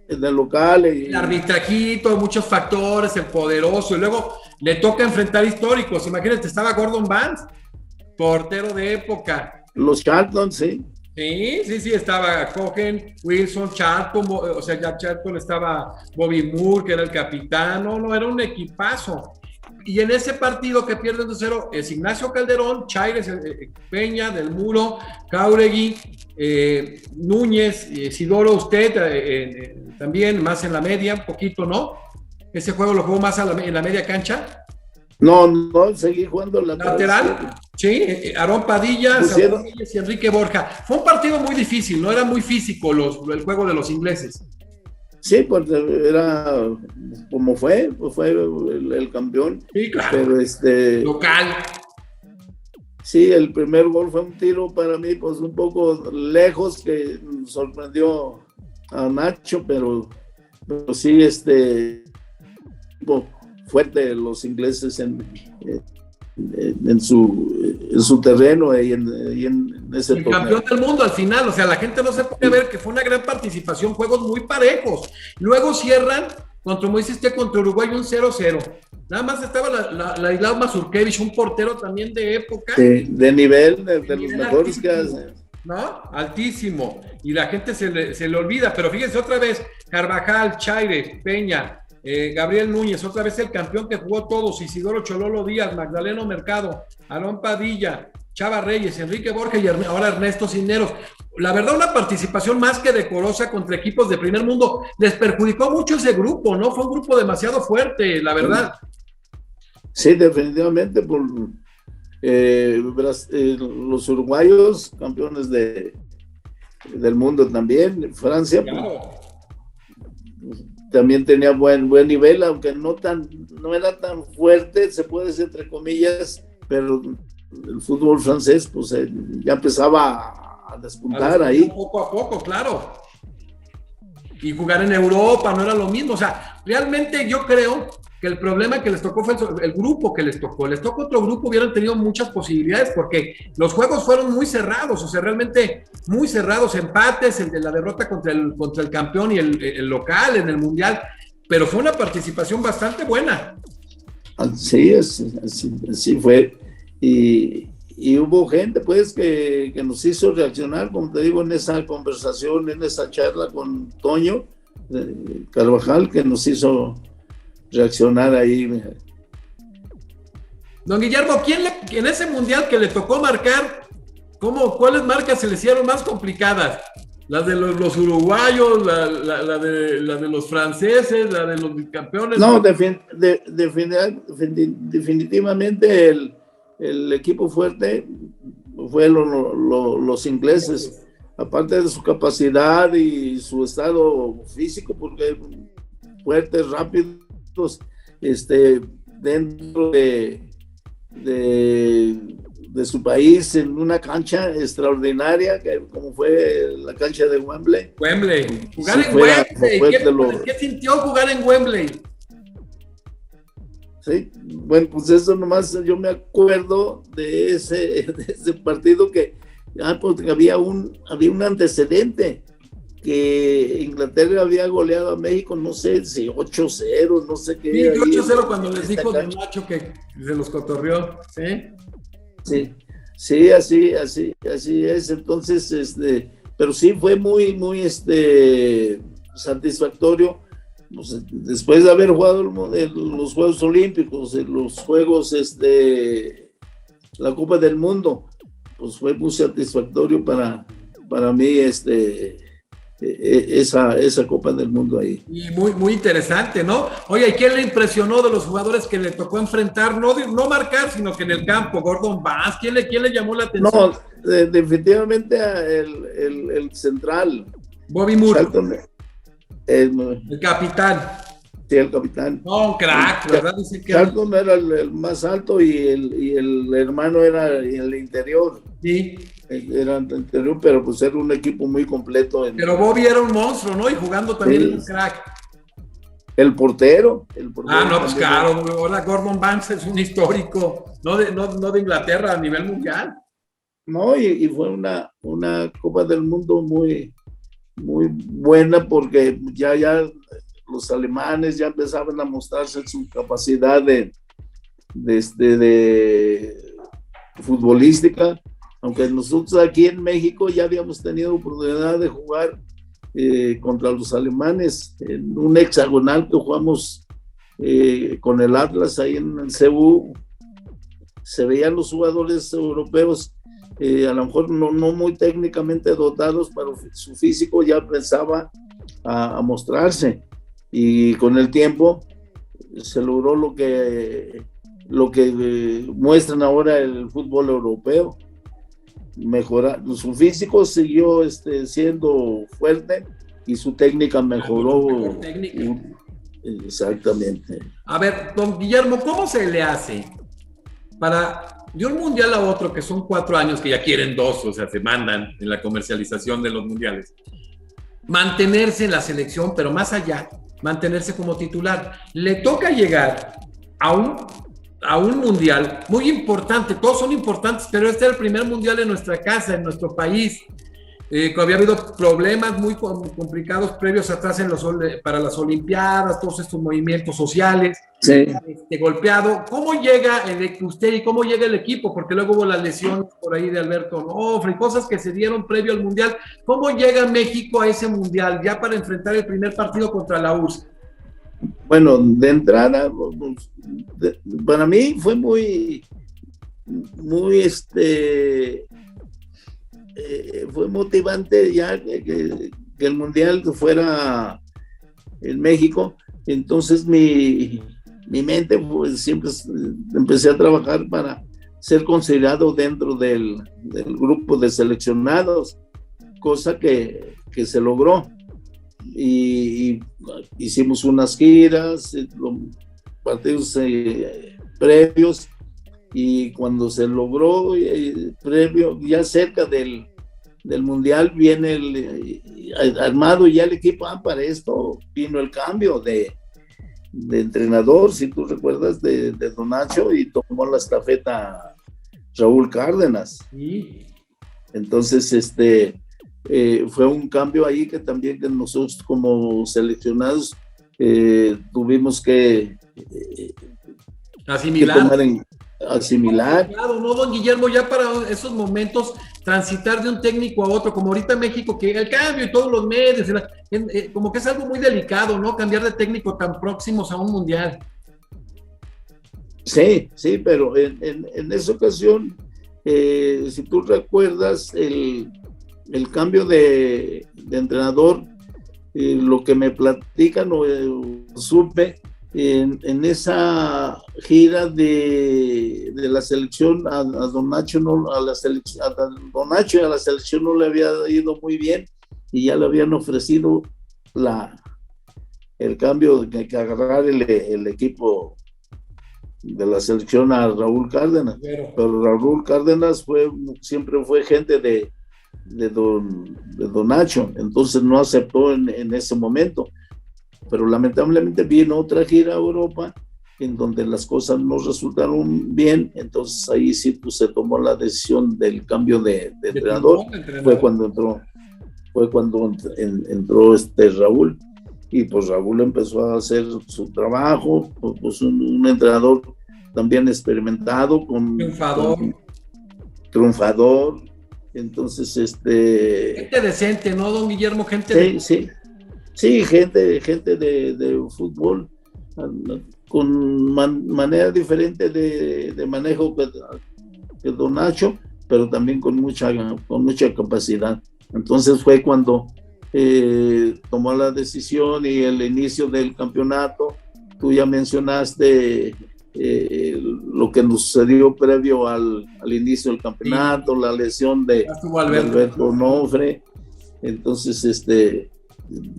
En el local. El arbitrajito, muchos factores, el poderoso, y luego le toca enfrentar históricos. Imagínate, estaba Gordon Banks, portero de época. Los Charlton, sí. Sí, estaba Cohen, Wilson, Charlton, o sea, ya Charlton estaba Bobby Moore, que era el capitán, no, era un equipazo. Y en ese partido que pierden 2-0 es Ignacio Calderón, Chaires, Peña, Del Muro, Jauregui, Núñez, Isidoro, usted también más en la media, un poquito, ¿no? Ese juego lo jugó más en la media cancha. No, seguí jugando lateral. Sí, Aarón Padilla, Salvador Reyes y Enrique Borja. Fue un partido muy difícil, no era muy físico el juego de los ingleses. Sí, pues era como fue el campeón. Sí, claro. Pero local. Sí, el primer gol fue un tiro para mí, pues un poco lejos, que sorprendió a Nacho, pero sí, fuerte los ingleses en su terreno y en ese el torneo. Campeón del mundo al final, o sea, la gente no se puede ver que fue una gran participación, juegos muy parejos. Luego cierran contra Uruguay un 0-0. Nada más estaba la Islao Mazurkevich, un portero también de época. De nivel, de los mejores que hace. ¿No? Altísimo. Y la gente se le olvida, pero fíjense otra vez, Carvajal, Chaire, Peña, Gabriel Núñez, otra vez el campeón que jugó todos, Isidoro Chololo Díaz, Magdaleno Mercado, Aarón Padilla, Chava Reyes, Enrique Borja y ahora Ernesto Cisneros. La verdad, una participación más que decorosa contra equipos de primer mundo. Les perjudicó mucho ese grupo, ¿no? Fue un grupo demasiado fuerte, la verdad. Sí, definitivamente por los uruguayos, campeones del mundo también. Francia, claro. También tenía buen nivel, aunque no era tan fuerte, se puede decir entre comillas, pero el fútbol francés pues ya empezaba a despuntar ahí. Poco a poco, claro. Y jugar en Europa no era lo mismo. O sea, realmente yo creo que el problema que les tocó fue el grupo que les tocó otro grupo, hubieran tenido muchas posibilidades, porque los juegos fueron muy cerrados, o sea, realmente muy cerrados, empates, el de la derrota contra el campeón y el local en el Mundial, pero fue una participación bastante buena. Sí, así fue. Y hubo gente, pues, que nos hizo reaccionar, como te digo, en esa conversación, en esa charla con Toño Carvajal, que nos hizo reaccionar ahí. Don Guillermo, en ese Mundial que le tocó marcar, cuáles marcas se le hicieron más complicadas? ¿Las de los uruguayos, la de los franceses, la de los campeones? No, definitivamente el equipo fuerte fue los ingleses, aparte de su capacidad y su estado físico, porque fuertes, rápidos, dentro de su país, en una cancha extraordinaria, como fue la cancha de Wembley. Jugar en Wembley. ¿Qué sintió jugar en Wembley? Sí, bueno, pues eso nomás yo me acuerdo de ese partido porque había un antecedente, que Inglaterra había goleado a México, no sé si 8-0, no sé qué. Sí, 8-0 cuando les dijo de Nacho que se los cotorreó, ¿sí? Sí, así es. Entonces, pero sí fue muy satisfactorio. Pues, después de haber jugado los Juegos Olímpicos, los Juegos, la Copa del Mundo, pues fue muy satisfactorio para mí esa Copa del Mundo ahí. Y muy interesante, ¿no? Oye, ¿y quién le impresionó de los jugadores que le tocó enfrentar? No marcar, sino que en el campo, Gordon Banks, ¿quién le llamó la atención? No, definitivamente el central. Bobby Moore. El capitán. Sí, el capitán. No, un crack, ¿verdad? Dice que Charlton era el más alto y el hermano era el interior. Sí. Era el interior, pero pues era un equipo muy completo. Pero Bobby era un monstruo, ¿no? Y jugando también en el crack. El portero. No, pues claro, ahora Gordon Banks es un histórico, no de Inglaterra, a nivel mundial. No, y fue una Copa del Mundo muy, muy buena, porque ya los alemanes ya empezaban a mostrarse su capacidad de futbolística, aunque nosotros aquí en México ya habíamos tenido oportunidad de jugar contra los alemanes en un hexagonal que jugamos con el Atlas ahí en el CU. Se veían los jugadores europeos a lo mejor no muy técnicamente dotados, pero su físico ya empezaba a mostrarse, y con el tiempo se logró lo que muestran ahora el fútbol europeo. Su físico siguió siendo fuerte y su técnica mejoró. Exactamente. A ver, don Guillermo, ¿cómo se le hace de un mundial a otro, que son 4 años, que ya quieren 2, o sea, se mandan en la comercialización de los mundiales, mantenerse en la selección, pero más allá, mantenerse como titular? Le toca llegar a un mundial muy importante, todos son importantes, pero este era el primer mundial en nuestra casa, en nuestro país. Había habido problemas muy complicados previos atrás para las Olimpiadas, todos estos movimientos sociales. Sí. Golpeado. ¿Cómo llega usted y cómo llega el equipo? Porque luego hubo la lesión por ahí de Alberto Onofre y cosas que se dieron previo al mundial. ¿Cómo llega México a ese mundial ya para enfrentar el primer partido contra la URSS? Bueno, de entrada, para mí fue muy fue motivante ya que el mundial fuera en México. Entonces mi mente, pues, siempre empecé a trabajar para ser considerado dentro del grupo de seleccionados, cosa que se logró. Y hicimos unas giras, partidos previos, y cuando se logró previo, ya cerca del mundial, viene armado ya el equipo. Para esto vino el cambio de entrenador, si tú recuerdas, de Don Nacho, y tomó la estafeta Raúl Cárdenas. Sí. Entonces, fue un cambio ahí que también que nosotros como seleccionados tuvimos que asimilar. Asimilar. Claro, no, don Guillermo, ya para esos momentos transitar de un técnico a otro, como ahorita México, que el cambio y todos los medios, como que es algo muy delicado, ¿no? Cambiar de técnico tan próximos a un mundial. Sí, pero en esa ocasión, si tú recuerdas el cambio de entrenador, lo que me platican o supe en esa gira de la selección a Don Nacho, a Don Nacho y a la selección no le había ido muy bien, y ya le habían ofrecido el cambio de que agarrar el equipo de la selección a Raúl Cárdenas, pero Raúl Cárdenas siempre fue gente de Don Nacho, entonces no aceptó en ese momento, pero lamentablemente vino otra gira a Europa en donde las cosas no resultaron bien, entonces ahí sí pues, se tomó la decisión del cambio de entrenador. Fue cuando entró Raúl, y pues Raúl empezó a hacer su trabajo, pues un entrenador también experimentado, triunfador. Entonces, gente decente, ¿no, don Guillermo? Gente gente de fútbol, con manera diferente de manejo que Don Nacho, pero también con mucha capacidad. Entonces fue cuando tomó la decisión y el inicio del campeonato. Tú ya mencionaste lo que nos sucedió previo al inicio del campeonato, sí. La lesión de Alberto Nofre. Entonces,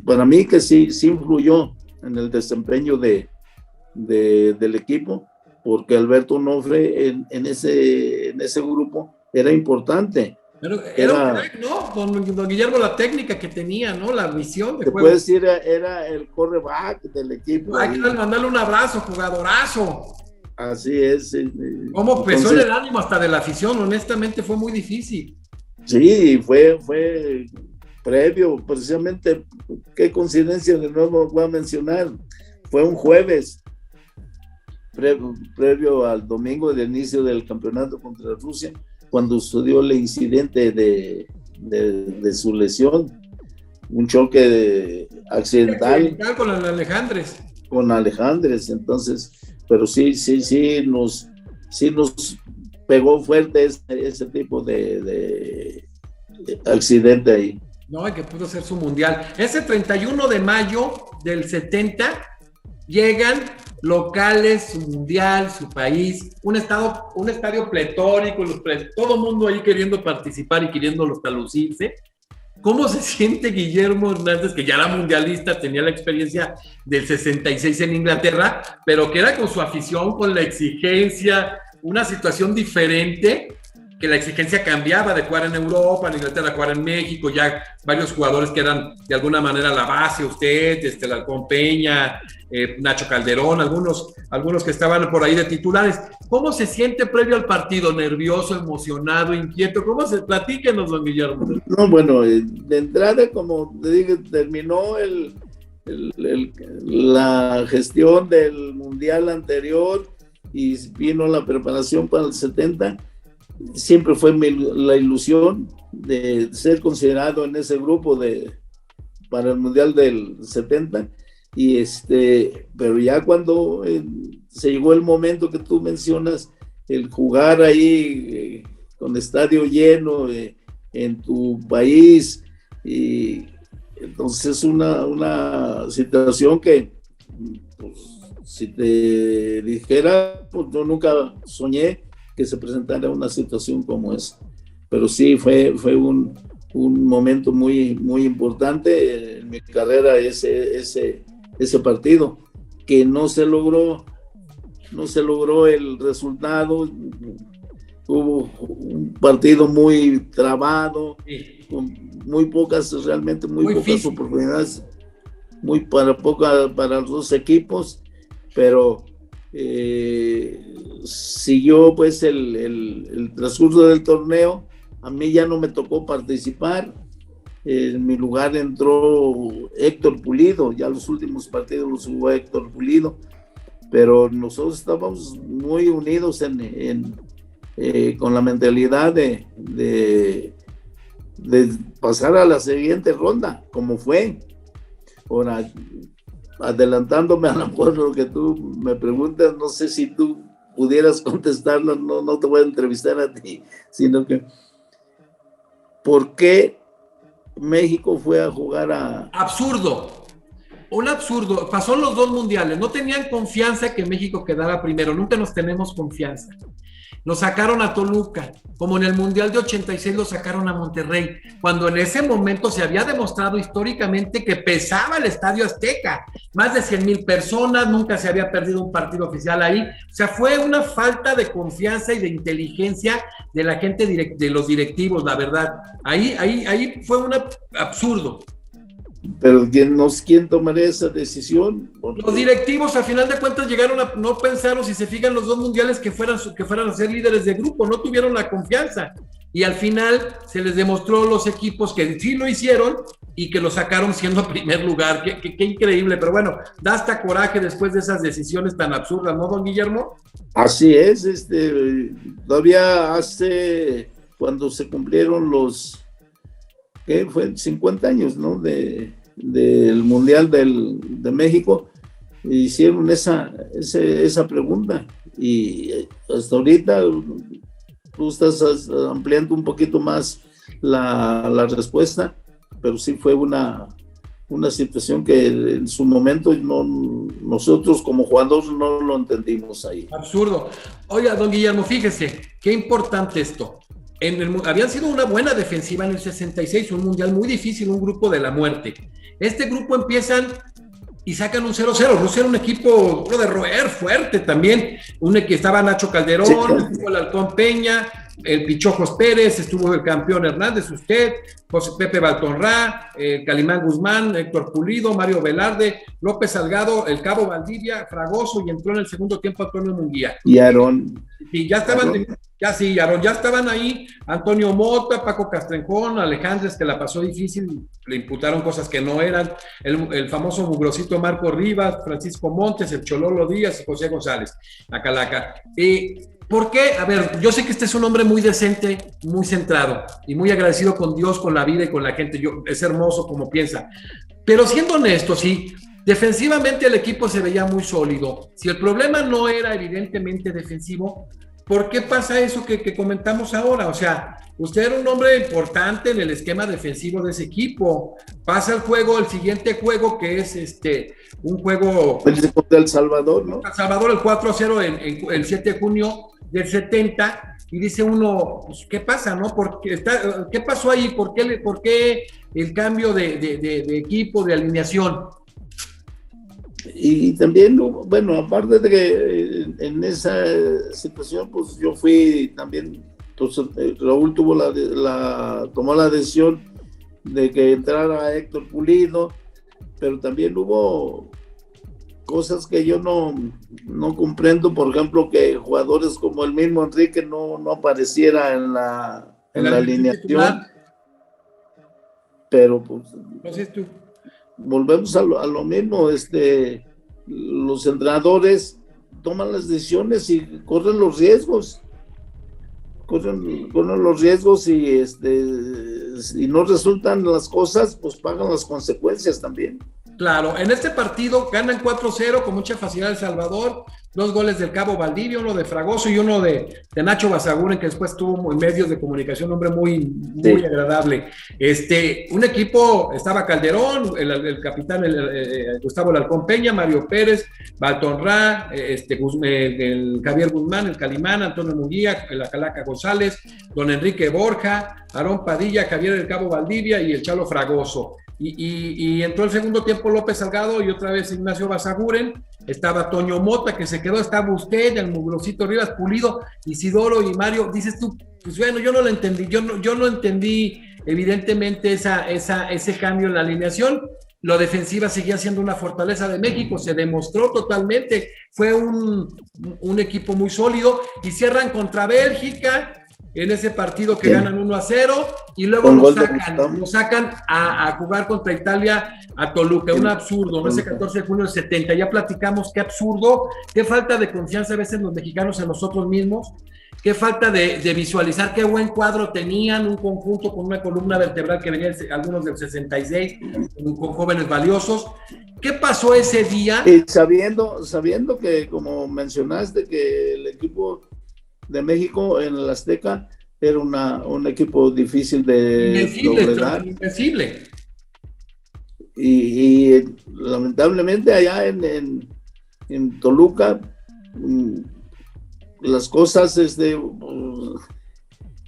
para mí que sí influyó en el desempeño del equipo, porque Alberto Nofre en ese grupo era importante. Pero era un crack, ¿no? Don Guillermo, la técnica que tenía, ¿no? La visión de juego. Puedes decir, era el quarterback del equipo. Hay que mandarle un abrazo, jugadorazo. Así es. ¿Cómo pesó en el ánimo hasta de la afición? Honestamente fue muy difícil. Sí, fue previo, precisamente, qué coincidencia, de nuevo voy a mencionar, fue un jueves, previo al domingo del inicio del campeonato contra Rusia, cuando sucedió el incidente de su lesión, un choque accidental con Alejandres. Con Alejandres, entonces, pero sí nos pegó fuerte ese tipo de accidente ahí. No, que pudo ser su mundial. Ese 31 de mayo del 70 llegan locales, su mundial, su país, un estadio pletórico, todo el mundo ahí queriendo participar y queriendo lucirse. ¿Cómo se siente Guillermo Hernández, que ya era mundialista, tenía la experiencia del 66 en Inglaterra, pero que era con su afición, con la exigencia, una situación diferente, que la exigencia cambiaba de jugar en Europa, en Inglaterra, jugar en México, ya varios jugadores que eran de alguna manera la base, usted, Larcón Peña, Nacho Calderón, algunos que estaban por ahí de titulares. ¿Cómo se siente previo al partido? ¿Nervioso, emocionado, inquieto? ¿Cómo se? Platíquenos, don Guillermo. No, bueno, de entrada, como te dije, terminó la gestión del mundial anterior y vino la preparación para el 70. Siempre fue la ilusión de ser considerado en ese grupo para el mundial del 70, y pero ya cuando se llegó el momento que tú mencionas, el jugar ahí con estadio lleno en tu país, y entonces una situación que, pues, si te dijera, pues yo nunca soñé que se presentara una situación como esa, pero sí fue un momento muy, muy importante en mi carrera, ese partido, que no se logró el resultado. Hubo un partido muy trabado, con muy pocas oportunidades, para los dos equipos, pero siguió pues el transcurso del torneo. A mí ya no me tocó participar. En mi lugar entró Héctor Pulido, ya los últimos partidos los jugó Héctor Pulido, pero nosotros estábamos muy unidos con la mentalidad de pasar a la siguiente ronda, como fue. Ahora, adelantándome a lo que tú me preguntas, no sé si tú pudieras contestarlo, no te voy a entrevistar a ti, sino que ¿por qué México fue a jugar a...? Absurdo, un absurdo. Pasó los 2 mundiales, no tenían confianza que México quedara primero, nunca nos tenemos confianza. Nos sacaron a Toluca, como en el Mundial de 86 lo sacaron a Monterrey, cuando en ese momento se había demostrado históricamente que pesaba el Estadio Azteca, más de 100,000 personas, nunca se había perdido un partido oficial ahí, o sea, fue una falta de confianza y de inteligencia de la gente, de los directivos, la verdad, ahí fue un absurdo. Pero ¿quién tomaría esa decisión? Los directivos, a final de cuentas, no pensaron, si se fijan, los 2 mundiales que fueran a ser líderes de grupo, no tuvieron la confianza. Y al final se les demostró los equipos que sí lo hicieron y que lo sacaron siendo primer lugar. Qué increíble, pero bueno, da hasta coraje después de esas decisiones tan absurdas, ¿no, don Guillermo? Así es, todavía cuando se cumplieron los... que fue 50 años, ¿no? Del Mundial de México, hicieron esa pregunta, y hasta ahorita tú estás ampliando un poquito más la respuesta, pero sí fue una situación que en su momento nosotros como jugadores no lo entendimos ahí. Absurdo. Oiga, don Guillermo, fíjese, qué importante esto. Habían sido una buena defensiva en el 66, un mundial muy difícil, un grupo de la muerte. Este grupo empiezan y sacan un 0-0. Rusia era un equipo de roer fuerte también. Que estaba Nacho Calderón, estuvo el Halcón Peña, el Pichojos Pérez, estuvo el campeón Hernández, usted, José Pepe Baltonrá, Calimán Guzmán, Héctor Pulido, Mario Velarde, López Salgado, el Cabo Valdivia, Fragoso, y entró en el segundo tiempo Antonio Munguía. Y Aarón. Y ya estaban, Aarón, ya estaban ahí Antonio Mota, Paco Castrenjón, Alejandres, que la pasó difícil, le imputaron cosas que no eran, el famoso mugrosito Marco Rivas, Francisco Montes, el Chololo Díaz y José González, la Calaca. ¿Por qué? A ver, yo sé que este es un hombre muy decente, muy centrado y muy agradecido con Dios, con la vida y con la gente. Es hermoso como piensa. Pero siendo honesto, sí, defensivamente el equipo se veía muy sólido. Si el problema no era evidentemente defensivo, ¿por qué pasa eso que comentamos ahora? O sea, usted era un hombre importante en el esquema defensivo de ese equipo. Pasa el siguiente juego, que es un juego... El Salvador, ¿no? El Salvador, el 4-0 el 7 de junio del 70, y dice uno, pues, ¿qué pasa, no? ¿Qué pasó ahí? ¿Por qué el cambio de equipo, de alineación? Y también, bueno, aparte de que en esa situación, pues yo fui también, pues Raúl tomó la decisión de que entrara Héctor Pulido, pero también hubo cosas que yo no comprendo, por ejemplo, que jugadores como el mismo Enrique no apareciera en la alineación, pero pues... Entonces tú... Volvemos a lo mismo, los entrenadores toman las decisiones y corren los riesgos, y si no resultan las cosas, pues pagan las consecuencias también. Claro, en este partido ganan 4-0 con mucha facilidad El Salvador, 2 goles del Cabo Valdivia, uno de Fragoso y uno de Nacho Basaguren, que después estuvo en medios de comunicación, un hombre muy agradable. Un equipo, estaba Calderón, el capitán Gustavo Halcón Peña, Mario Pérez, Baltonrá, el Javier Guzmán, el Calimán, Antonio Munguía, la Calaca González, don Enrique Borja, Aarón Padilla, Javier del Cabo Valdivia y el Chalo Fragoso. Y entró el segundo tiempo López Salgado y otra vez Ignacio Basaguren, estaba Toño Mota que se quedó, estaba usted, el mugrosito Rivas, Pulido, Isidoro y Mario. Dices tú, pues bueno, yo no lo entendí, yo no entendí evidentemente ese cambio en la alineación, la defensiva seguía siendo una fortaleza de México, se demostró totalmente, fue un equipo muy sólido, y cierran contra Bélgica, en ese partido que ganan 1-0, y luego lo sacan a jugar contra Italia a Toluca, un absurdo, ¿no? Ese 14 de junio del 70, ya platicamos qué absurdo, qué falta de confianza a veces los mexicanos en nosotros mismos, qué falta de visualizar qué buen cuadro tenían, un conjunto con una columna vertebral que venía algunos del 66, con jóvenes valiosos. ¿Qué pasó ese día? Y sabiendo que, como mencionaste, que el equipo de México en el Azteca era un equipo difícil de doblegar. Invencible. Y lamentablemente allá en Toluca, las cosas,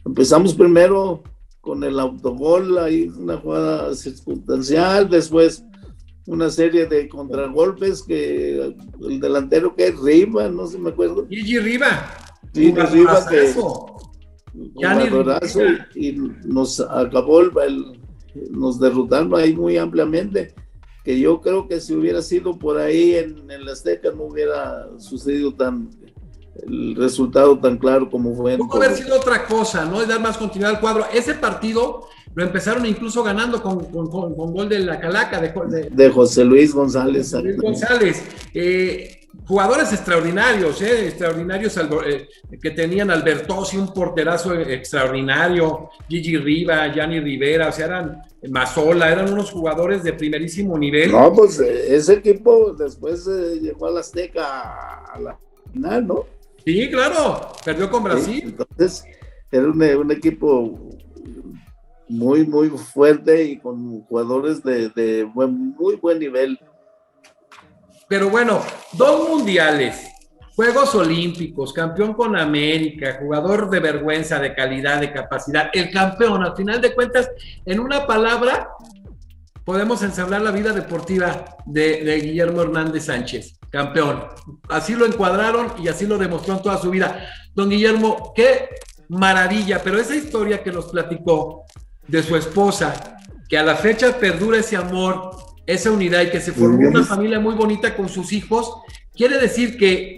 empezamos primero con el autogol, ahí una jugada circunstancial, después una serie de contragolpes que el delantero que es Riva, no sé, me acuerdo. Gigi Riva. Riva que jugadorazo, y nos acabó nos derrotaron ahí muy ampliamente, que yo creo que si hubiera sido por ahí en el Azteca no hubiera sucedido el resultado tan claro como fue. Pudo haber sido otra cosa, ¿no? Y dar más continuidad al cuadro. Ese partido lo empezaron incluso ganando con gol de la Calaca, de José Luis González. Jugadores extraordinarios, extraordinarios, que tenían Albertosi, un porterazo extraordinario, Gigi Riva, Gianni Rivera, o sea, eran Mazola, eran unos jugadores de primerísimo nivel. No, pues ese equipo después llegó a la Azteca a la final, ¿no? Sí, claro, perdió con Brasil. Sí, entonces, era un equipo muy, muy fuerte y con jugadores de muy buen nivel. Pero bueno, 2 mundiales, Juegos Olímpicos, campeón con América, jugador de vergüenza, de calidad, de capacidad, el campeón. Al final de cuentas, en una palabra, podemos ensamblar la vida deportiva de Guillermo Hernández Sánchez, campeón. Así lo encuadraron y así lo demostró en toda su vida. Don Guillermo, qué maravilla, pero esa historia que nos platicó de su esposa, que a la fecha perdura ese amor, esa unidad, y que se formó una familia muy bonita con sus hijos, quiere decir que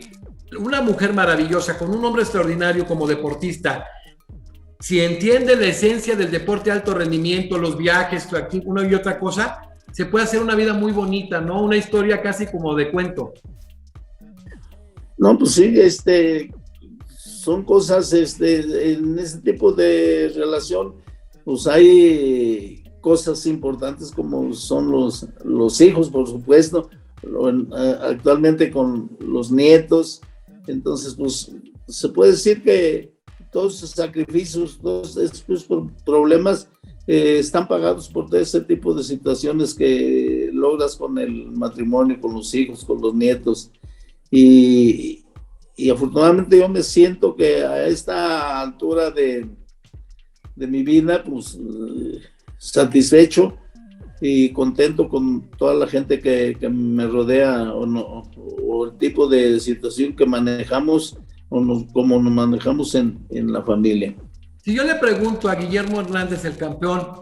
una mujer maravillosa, con un hombre extraordinario como deportista, si entiende la esencia del deporte de alto rendimiento, los viajes, una y otra cosa, se puede hacer una vida muy bonita, ¿no? Una historia casi como de cuento. No, pues sí, son cosas, en ese tipo de relación, pues hay cosas importantes como son los hijos, por supuesto, actualmente con los nietos. Entonces, pues se puede decir que todos esos sacrificios, todos esos problemas están pagados por todo ese tipo de situaciones que logras con el matrimonio, con los hijos, con los nietos. Y afortunadamente yo me siento que a esta altura de mi vida, pues satisfecho y contento con toda la gente que me rodea, o el tipo de situación que manejamos, como nos manejamos en la familia. Si yo le pregunto a Guillermo Hernández, el campeón,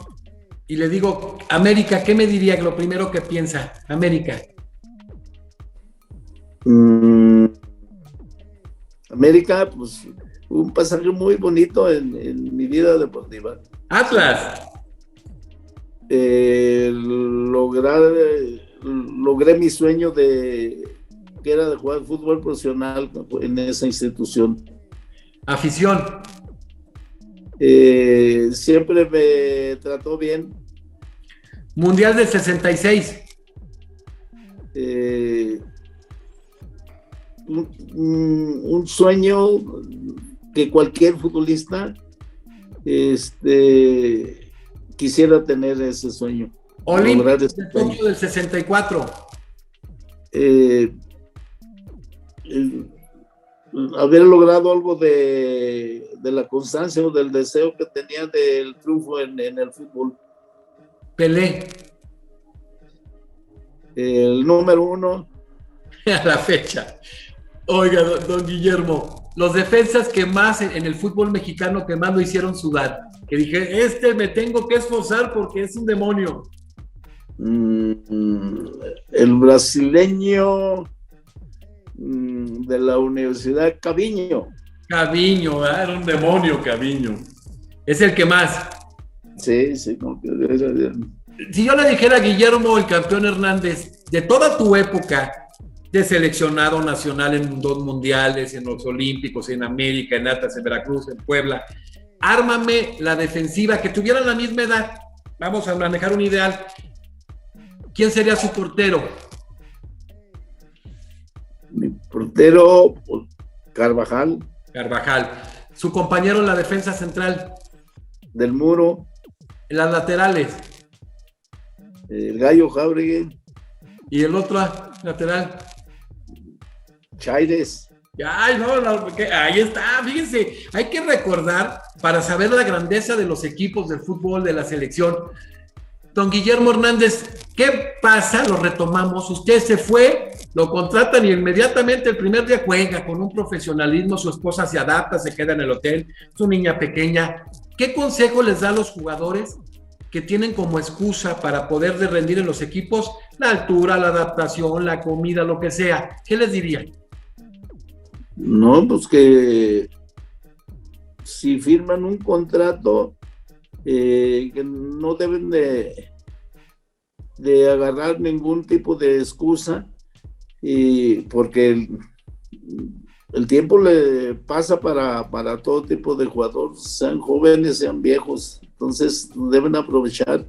y le digo, América, ¿qué me diría lo primero que piensa? América. América, pues un pasaje muy bonito en mi vida deportiva. Atlas. Logré mi sueño que era de jugar fútbol profesional en esa institución. Afición. Siempre me trató bien. Mundial del 66. Un sueño que cualquier futbolista quisiera tener, ese sueño. Olímpicos de Tokio del 64. Haber logrado algo de la constancia o del deseo que tenía del triunfo en el fútbol. Pelé. El número 1. A la fecha. Oiga, don Guillermo, los defensas que más en el fútbol mexicano que más lo hicieron sudar, que dije, me tengo que esforzar porque es un demonio. El brasileño de la Universidad Caviño. Caviño, ¿verdad? Era un demonio, Caviño. Es el que más. Sí, sí, como que Si yo le dijera a Guillermo, el campeón Hernández, de toda tu época de seleccionado nacional en 2 mundiales, en los Olímpicos, en América, en Atlas, en Veracruz, en Puebla, ármame la defensiva, que tuvieran la misma edad. Vamos a manejar un ideal. ¿Quién sería su portero? mi portero, Carvajal, Carvajal. Su compañero en la defensa central. del Muro, En las laterales. el Gallo Jáuregui, Y el otro lateral. Chaires. Ay, no, ahí está, fíjense, hay que recordar para saber la grandeza de los equipos del fútbol, de la selección. Don Guillermo Hernández, ¿qué pasa? Lo retomamos, usted se fue, lo contratan y inmediatamente el primer día juega con un profesionalismo, su esposa se adapta, se queda en el hotel, su niña pequeña. ¿Qué consejo les da a los jugadores que tienen como excusa para poder rendir en los equipos la altura, la adaptación, la comida, lo que sea? ¿Qué les diría? No, pues que si firman un contrato, que no deben de agarrar ningún tipo de excusa, y porque el tiempo le pasa para todo tipo de jugadores, sean jóvenes, sean viejos, entonces deben aprovechar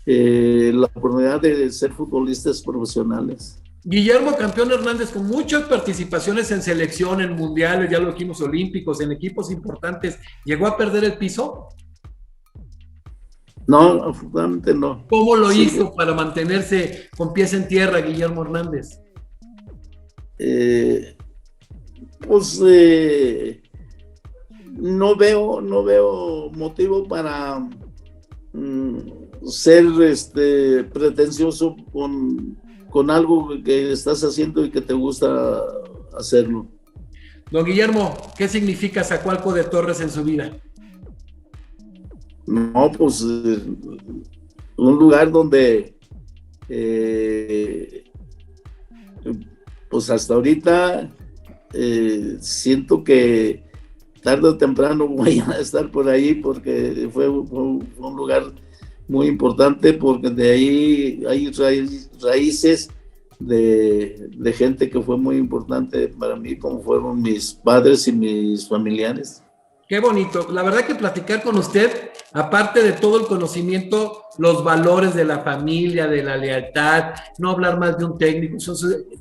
la oportunidad de ser futbolistas profesionales. Guillermo Campeón Hernández, con muchas participaciones en selección, en mundiales, ya lo dijimos, olímpicos, en equipos importantes, ¿llegó a perder el piso? No, afortunadamente no. ¿Cómo lo hizo para mantenerse con pies en tierra, Guillermo Hernández? Pues no veo motivo para ser pretencioso con algo que estás haciendo y que te gusta hacerlo. Don Guillermo, ¿qué significa Zacualco de Torres en su vida? No, pues un lugar donde pues hasta ahorita siento que tarde o temprano voy a estar por ahí, porque fue un lugar muy importante, porque de ahí hay raíces de gente que fue muy importante para mí, como fueron mis padres y mis familiares. Qué bonito. La verdad que platicar con usted, aparte de todo el conocimiento, los valores de la familia, de la lealtad, no hablar más de un técnico,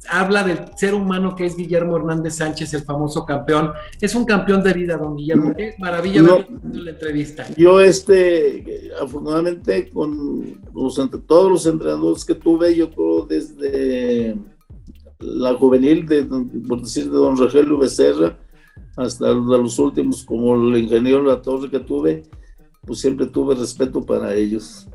habla del ser humano que es Guillermo Hernández Sánchez, el famoso campeón. Es un campeón de vida, don Guillermo. Qué maravilla verlo en la entrevista. Yo, afortunadamente, con todos los entrenadores que tuve, yo creo desde la juvenil, por decir, de don Rogelio Becerra, hasta los últimos, como el ingeniero Latorre que tuve, pues siempre tuve respeto para ellos.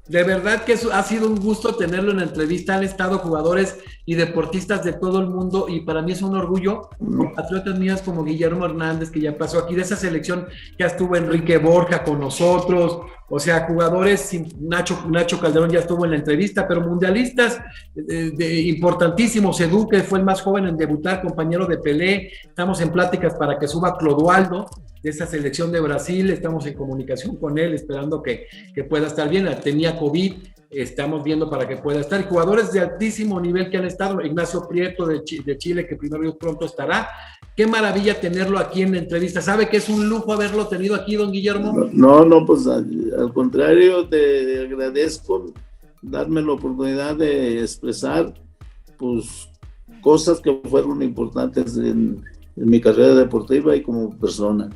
De verdad que ha sido un gusto tenerlo en la entrevista. Han estado jugadores y deportistas de todo el mundo y para mí es un orgullo, compatriotas mías como Guillermo Hernández, que ya pasó aquí, de esa selección ya estuvo Enrique Borja con nosotros, o sea, jugadores, Nacho Calderón ya estuvo en la entrevista, pero mundialistas importantísimos. Edu, que fue el más joven en debutar, compañero de Pelé. Estamos en pláticas para que suba Clodoaldo de esa selección de Brasil, estamos en comunicación con él, esperando que pueda estar bien. Tenía COVID, estamos viendo para que pueda estar. Y jugadores de altísimo nivel que han estado, Ignacio Prieto de Chile, que primero Dios pronto estará. Qué maravilla tenerlo aquí en la entrevista. ¿Sabe que es un lujo haberlo tenido aquí, don Guillermo? No, pues al contrario, te agradezco darme la oportunidad de expresar, pues, cosas que fueron importantes en mi carrera deportiva y como persona.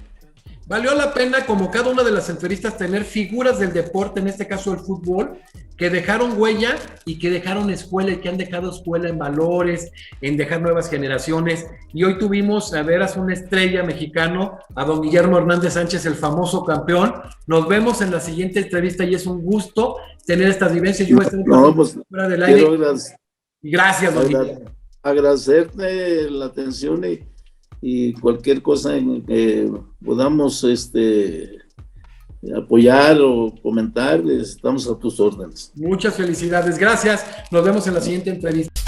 Valió la pena, como cada una de las entrevistas, tener figuras del deporte, en este caso el fútbol, que dejaron huella y que dejaron escuela y que han dejado escuela en valores, en dejar nuevas generaciones. Y hoy tuvimos a veras una estrella mexicano, a don Guillermo Hernández Sánchez, el famoso campeón. Nos vemos en la siguiente entrevista y es un gusto tener estas vivencias. Yo voy a estar fuera del aire. Gracias, don Guillermo. Agradecerte la atención y cualquier cosa en que podamos apoyar o comentar, estamos a tus órdenes. Muchas felicidades, gracias. Nos vemos en la siguiente entrevista.